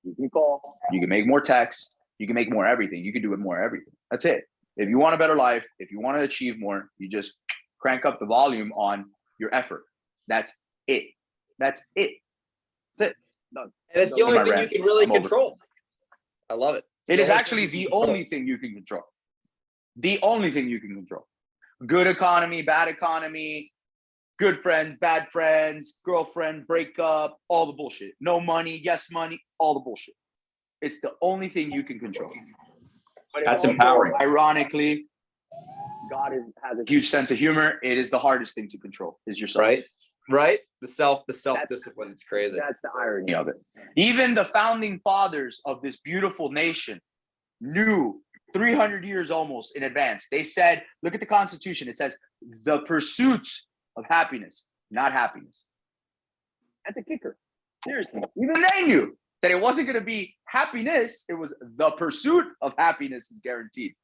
You can call. You can make more text. You can make more everything. You can do it more everything. That's it. If you want a better life, if you want to achieve more, you just crank up the volume on your effort. That's it. That's it. That's it. And it's the only thing you can really control. I love it. It is actually the only thing you can control. The only thing you can control. Good economy, bad economy, good friends, bad friends, girlfriend, breakup, all the bullshit. No money, yes money, all the bullshit. It's the only thing you can control. That's empowering. Ironically, God has a huge sense of humor. It is the hardest thing to control, is yourself. Right? The self-discipline. It's crazy. That's the irony of it. Even the founding fathers of this beautiful nation knew 300 years almost in advance. They said, look at the Constitution. It says the pursuit of happiness, not happiness. That's a kicker. Seriously. Even they knew that it wasn't going to be happiness. It was the pursuit of happiness is guaranteed.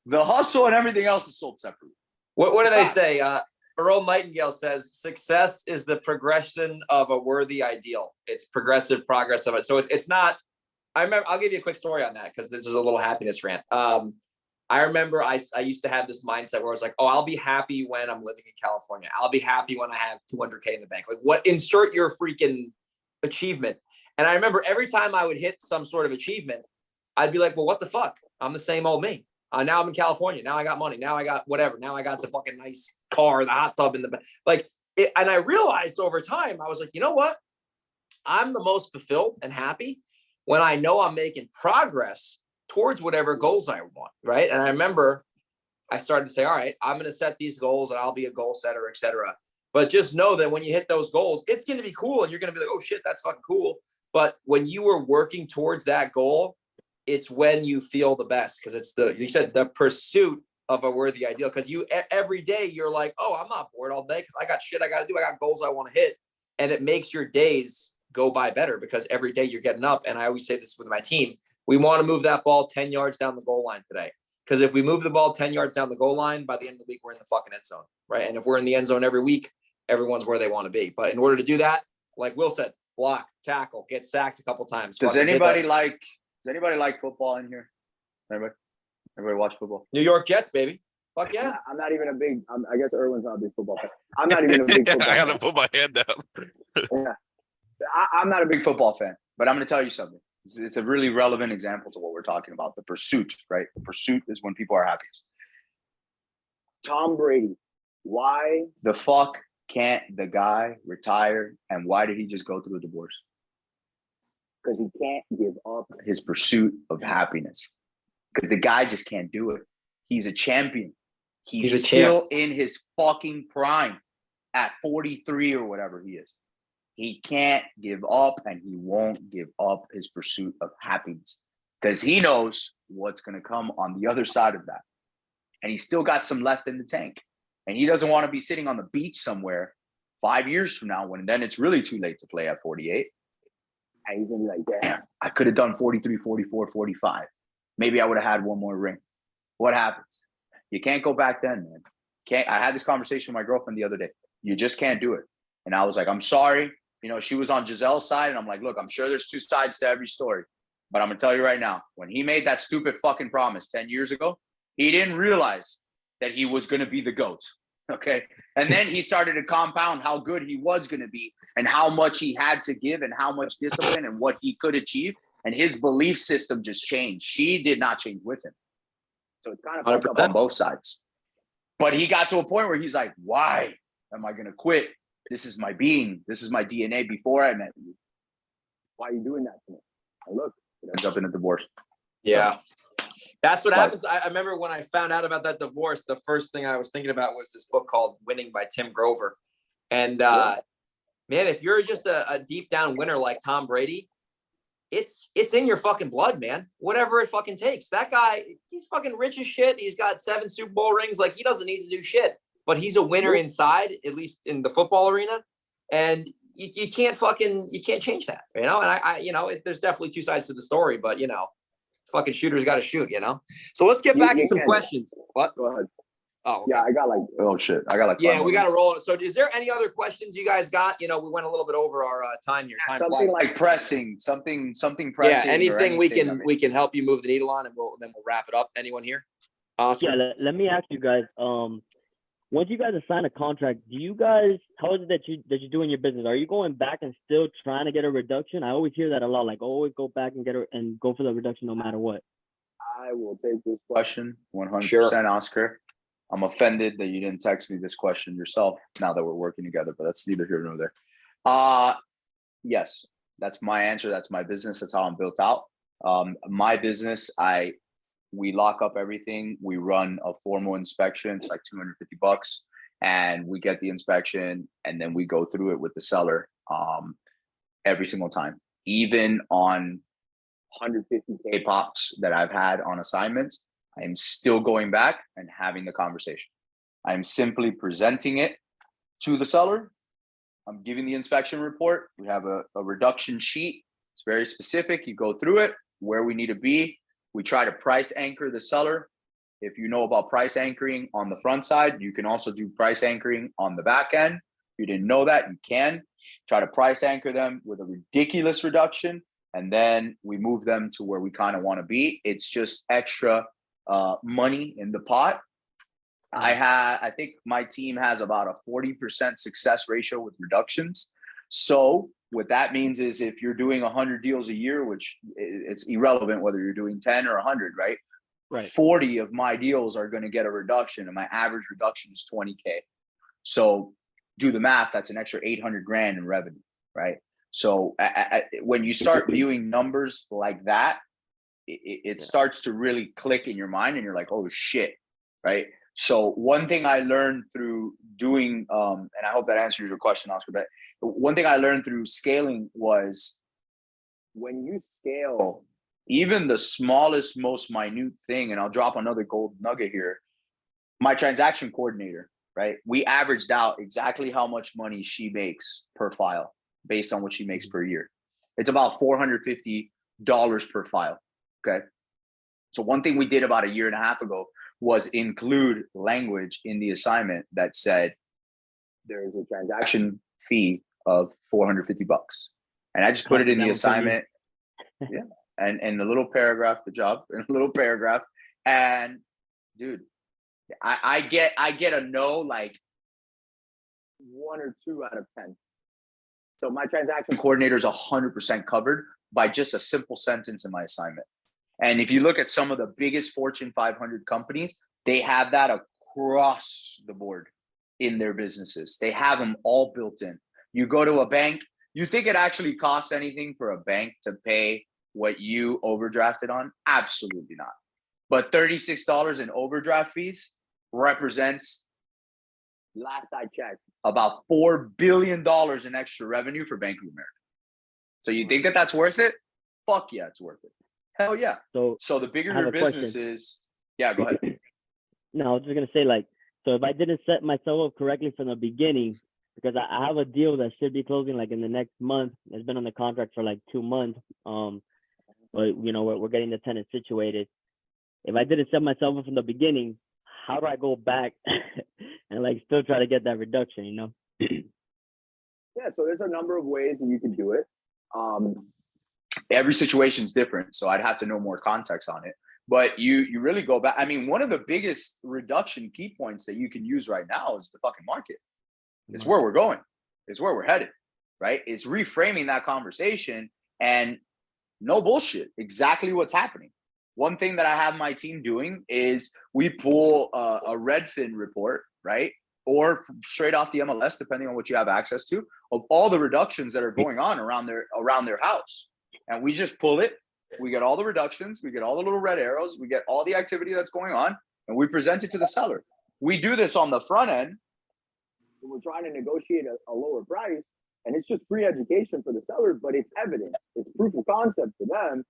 The hustle and everything else is sold separately. What do they say? Earl Nightingale says, success is the progression of a worthy ideal. It's progressive progress of it. So it's not, I remember, I'll give you a quick story on that because this is a little happiness rant. I remember I used to have this mindset where I was like, oh, I'll be happy when I'm living in California. I'll be happy when I have 200K in the bank. Like insert your freaking achievement. And I remember every time I would hit some sort of achievement, I'd be like, well, what the fuck? I'm the same old me. Now I'm in California. Now I got money. Now I got whatever. Now I got the fucking nice car, the hot tub in the back. And I realized over time, I was like, you know what? I'm the most fulfilled and happy when I know I'm making progress towards whatever goals I want, right? And I remember I started to say, all right, I'm going to set these goals and I'll be a goal setter, et cetera. But just know that when you hit those goals, it's going to be cool. And you're going to be like, oh shit, that's fucking cool. But when you are working towards that goal, it's when you feel the best. Cause it's you said the pursuit of a worthy ideal. Cause every day you're like, oh, I'm not bored all day. Cause I got shit I got to do. I got goals I want to hit. And it makes your days go by better because every day you're getting up. And I always say this with my team, we want to move that ball 10 yards down the goal line today. Because if we move the ball 10 yards down the goal line, by the end of the week, we're in the fucking end zone, right? And if we're in the end zone every week, everyone's where they want to be. But in order to do that, like Will said, block, tackle, get sacked a couple times. Does anybody like football in here? Everybody watch football? New York Jets, baby. Fuck yeah. I'm not even a big. I guess Erwin's not a big football fan. I'm not even a big football I fan. gotta put my hand down. Yeah. I'm not a big football fan, but I'm going to tell you something. It's a really relevant example to what we're talking about. The pursuit, right? The pursuit is when people are happiest. Tom Brady. Why The fuck can't the guy retire? And why did he just go through a divorce? because he can't give up. His pursuit of happiness. Because the guy just can't do it. He's a champion. He's still in his fucking prime at 43 or whatever he is. He can't give up, and he won't give up his pursuit of happiness because he knows what's going to come on the other side of that. And he's still got some left in the tank. And he doesn't want to be sitting on the beach somewhere 5 years from now when then it's really too late to play at 48. And he's going to be like, damn, I could have done 43, 44, 45. Maybe I would have had one more ring. What happens? You can't go back then, man. I had this conversation with my girlfriend the other day. You just can't do it. And I was like, I'm sorry. You know, she was on Giselle's side. And I'm like, look, I'm sure there's two sides to every story. But I'm going to tell you right now, when he made that stupid fucking promise 10 years ago, he didn't realize that he was going to be the GOAT. Okay. And then he started to compound how good he was going to be and how much he had to give and how much discipline and what he could achieve. And his belief system just changed. She did not change with him. So it's kind of fucked up on both sides. But he got to a point where he's like, why am I going to quit? This is my being. This is my DNA before I met you. Why are you doing that to me? And look, it ends up in a divorce. Yeah. So, that's what happens. I remember when I found out about that divorce, the first thing I was thinking about was this book called Winning by Tim Grover. And man, if you're just a deep down winner like Tom Brady, it's in your fucking blood, man. Whatever it fucking takes. That guy, he's fucking rich as shit. He's got 7 Super Bowl rings. Like, he doesn't need to do shit. But he's a winner inside, at least in the football arena. And you can't change that, you know? And I there's definitely two sides to the story, but, you know, fucking shooters got to shoot, you know? So let's get back to some questions. What? Go ahead. Oh, okay. Yeah, I got like, oh shit. I got like, yeah, we got to roll. So is there any other questions you guys got? You know, we went a little bit over our time here. Time something flies. like pressing, something pressing. Yeah, anything we can help you move the needle on, and we'll wrap it up. Anyone here? Oscar? Yeah, let me ask you guys. Once you guys assign a contract, how is it that you do in your business? Are you going back and still trying to get a reduction? I always hear that a lot. Like, always go back and go for the reduction no matter what. I will take this question 100%, Oscar. I'm offended that you didn't text me this question yourself now that we're working together, but that's neither here nor there. Yes, that's my answer. That's my business. That's how I'm built out. My business, we lock up everything. We run a formal inspection. It's like $250, and we get the inspection, and then we go through it with the seller every single time. Even on 150K pops that I've had on assignments, I am still going back and having the conversation. I'm simply presenting it to the seller. I'm giving the inspection report. We have a reduction sheet. It's very specific. You go through it, where we need to be. We try to price anchor the seller. If you know about price anchoring on the front side, you can also do price anchoring on the back end. If you didn't know that, you can try to price anchor them with a ridiculous reduction. And then we move them to where we kind of want to be. It's just extra money in the pot. I think my team has about a 40% success ratio with reductions. So what that means is if you're doing 100 deals a year, which it's irrelevant whether you're doing 10 or 100, right? Right. 40 of my deals are going to get a reduction, and my average reduction is 20K. So do the math. That's an extra 800 grand in revenue, right? So when you start viewing numbers like that, it starts to really click in your mind, and you're like, oh shit, right? So one thing I learned through doing, and I hope that answers your question, Oscar, but one thing I learned through scaling was when you scale even the smallest, most minute thing, and I'll drop another gold nugget here, my transaction coordinator, right? We averaged out exactly how much money she makes per file based on what she makes per year. It's about $450 per file, okay? So one thing we did about a year and a half ago was include language in the assignment that said there is a transaction fee of $450. And I just put it in the assignment. Yeah. And a little paragraph, good job, and a little paragraph. And dude, I get a no like 1 or 2 out of 10. So my transaction coordinator is 100% covered by just a simple sentence in my assignment. And if you look at some of the biggest Fortune 500 companies, they have that across the board in their businesses. They have them all built in. You go to a bank, you think it actually costs anything for a bank to pay what you overdrafted on? Absolutely not. But $36 in overdraft fees represents, Last I checked, about $4 billion in extra revenue for Bank of America. So you think that that's worth it? Fuck yeah, it's worth it. Hell yeah. So the bigger your business is, yeah, go ahead. No, I was just gonna say, like, so if I didn't set myself up correctly from the beginning, because I have a deal that should be closing like in the next month. It's been on the contract for like 2 months. But you know, we're getting the tenant situated. If I didn't set myself up from the beginning, how do I go back and like still try to get that reduction, you know? Yeah, so there's a number of ways that you can do it. Every situation is different, so I'd have to know more context on it. But you really go back. I mean, one of the biggest reduction key points that you can use right now is the fucking market. It's where we're going. It's where we're headed, right? It's reframing that conversation and no bullshit. Exactly what's happening. One thing that I have my team doing is we pull a Redfin report, right? Or straight off the MLS, depending on what you have access to, of all the reductions that are going on around their house. And we just pull it. We get all the reductions. We get all the little red arrows. We get all the activity that's going on, and we present it to the seller. We do this on the front end. We're trying to negotiate a lower price, and it's just free education for the seller, but it's evidence. It's proof of concept for them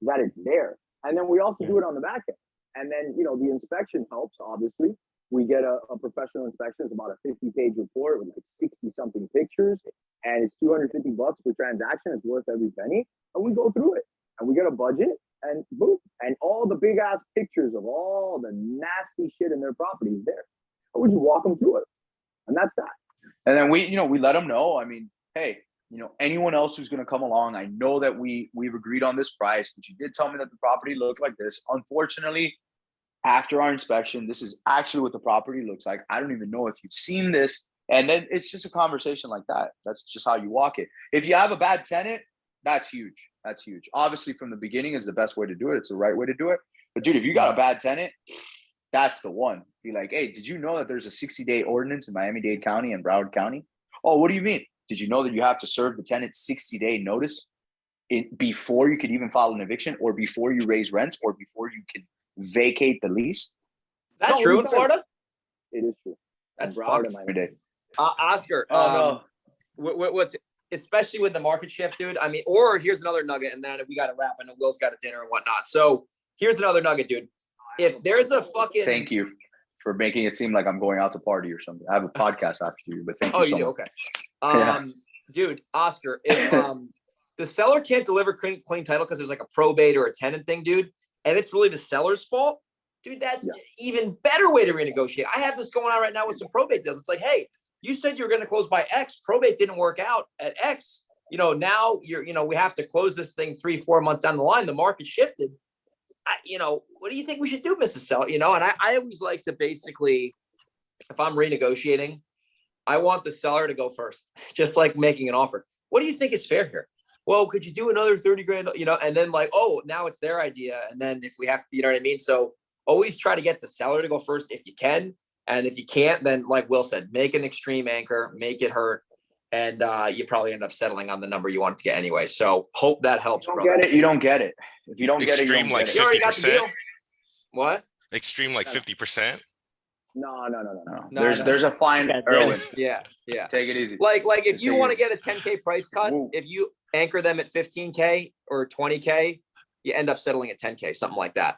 that it's there. And then we also do it on the back end. And then, you know, the inspection helps, obviously. We get a professional inspection. It's about a 50-page report with like 60-something pictures, and it's $250 per transaction. It's worth every penny. And we go through it, and we get a budget, and boom, and all the big ass pictures of all the nasty shit in their property is there. And we just walk them through it, and that's that. And then we let them know. I mean, hey, you know, anyone else who's going to come along, I know that we've agreed on this price, but you did tell me that the property looked like this. Unfortunately, after our inspection, this is actually what the property looks like. I don't even know if you've seen this. And then it's just a conversation like that. That's just how you walk it. If you have a bad tenant, that's huge. That's huge. Obviously, from the beginning is the best way to do it. It's the right way to do it. But dude, if you got a bad tenant, that's the one. Be like, hey, did you know that there's a 60-day ordinance in Miami-Dade County and Broward County? Oh, what do you mean? Did you know that you have to serve the tenant 60-day notice before you could even file an eviction, or before you raise rents, or before you can vacate the lease? Is that true in Florida? It is true. That's Broward fucked. and Miami. Oscar, what's especially with the market shift, dude. I mean, or here's another nugget, and then we got to wrap. I know Will's got a dinner and whatnot. So here's another nugget, dude. If there's a fucking thank you for making it seem like I'm going out to party or something. I have a podcast after you, but thank you so much. Okay. Dude, Oscar, if the seller can't deliver clean title because there's like a probate or a tenant thing, dude, and it's really the seller's fault, dude, that's even better way to renegotiate. I have this going on right now with some probate deals. It's like, hey, you said you were going to close by X. Probate didn't work out at X. You know, now we have to close this thing 3-4 months down the line. The market shifted. What do you think we should do, Mrs. Seller? You know, and I always like to basically, if I'm renegotiating, I want the seller to go first, just like making an offer. What do you think is fair here? Well, could you do another 30 grand, you know, and then like, oh, now it's their idea. And then if we have to, you know what I mean? So always try to get the seller to go first if you can. And if you can't, then like Will said, make an extreme anchor, make it hurt. And you probably end up settling on the number you want to get anyway. So hope that helps. You don't get it. If you don't get it, you don't like get 50%. What? Extreme like 50%. No. There's a fine, Yeah, Erwin. Yeah. Take it easy. Like if you Take want to it get a 10K price cut, Woo. if you anchor them at 15K or 20K, you end up settling at 10K, something like that.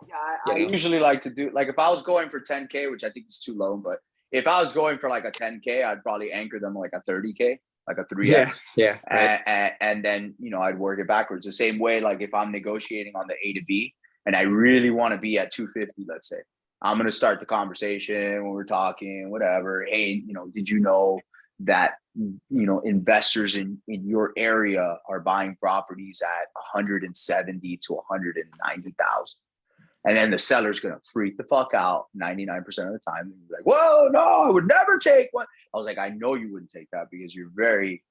Yeah, I usually like to do, like, if I was going for 10K, which I think is too low, but if I was going for like a 10K, I'd probably anchor them like a 30K, like a 3X. Yeah. Right. And then, I'd work it backwards the same way. Like if I'm negotiating on the A to B and I really want to be at 250, let's say, I'm going to start the conversation when we're talking, whatever. Hey, did you know that, investors in your area are buying properties at 170 to 190,000? And then the seller's going to freak the fuck out 99% of the time. And be like, whoa, no, I would never take one. I was like, I know you wouldn't take that because you're very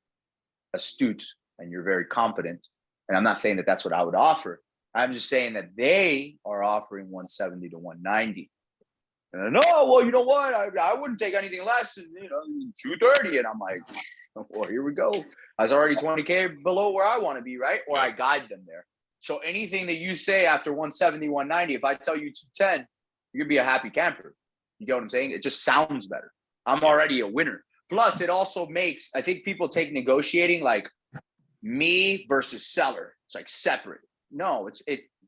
astute and you're very competent. And I'm not saying that that's what I would offer. I'm just saying that they are offering 170 to 190. And no, well, you know what? I wouldn't take anything less than, 230. And I'm like, well, here we go. I was already 20K below where I want to be, right? Or I guide them there. So anything that you say after 170, 190, if I tell you 210, you're gonna be a happy camper. You get what I'm saying? It just sounds better. I'm already a winner. Plus, it also makes, I think people take negotiating like me versus seller. It's like separate. No,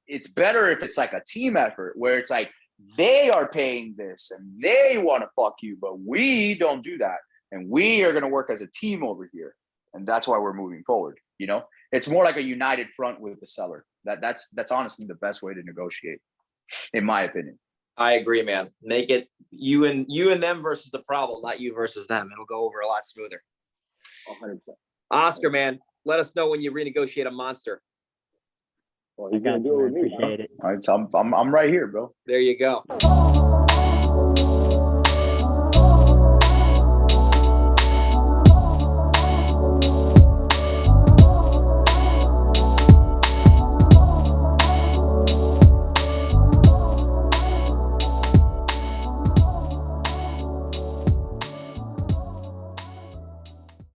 it's better if it's like a team effort where it's like they are paying this and they want to fuck you, but we don't do that. And we are gonna work as a team over here. And that's why we're moving forward, It's more like a united front with the seller. That's honestly the best way to negotiate, in my opinion. I agree, man. Make it you and them versus the problem, not you versus them. It'll go over a lot smoother. 100%. Oscar, man, let us know when you renegotiate a monster. Well, he's gonna do it with me. Appreciate it. All right, so I'm right here, bro. There you go.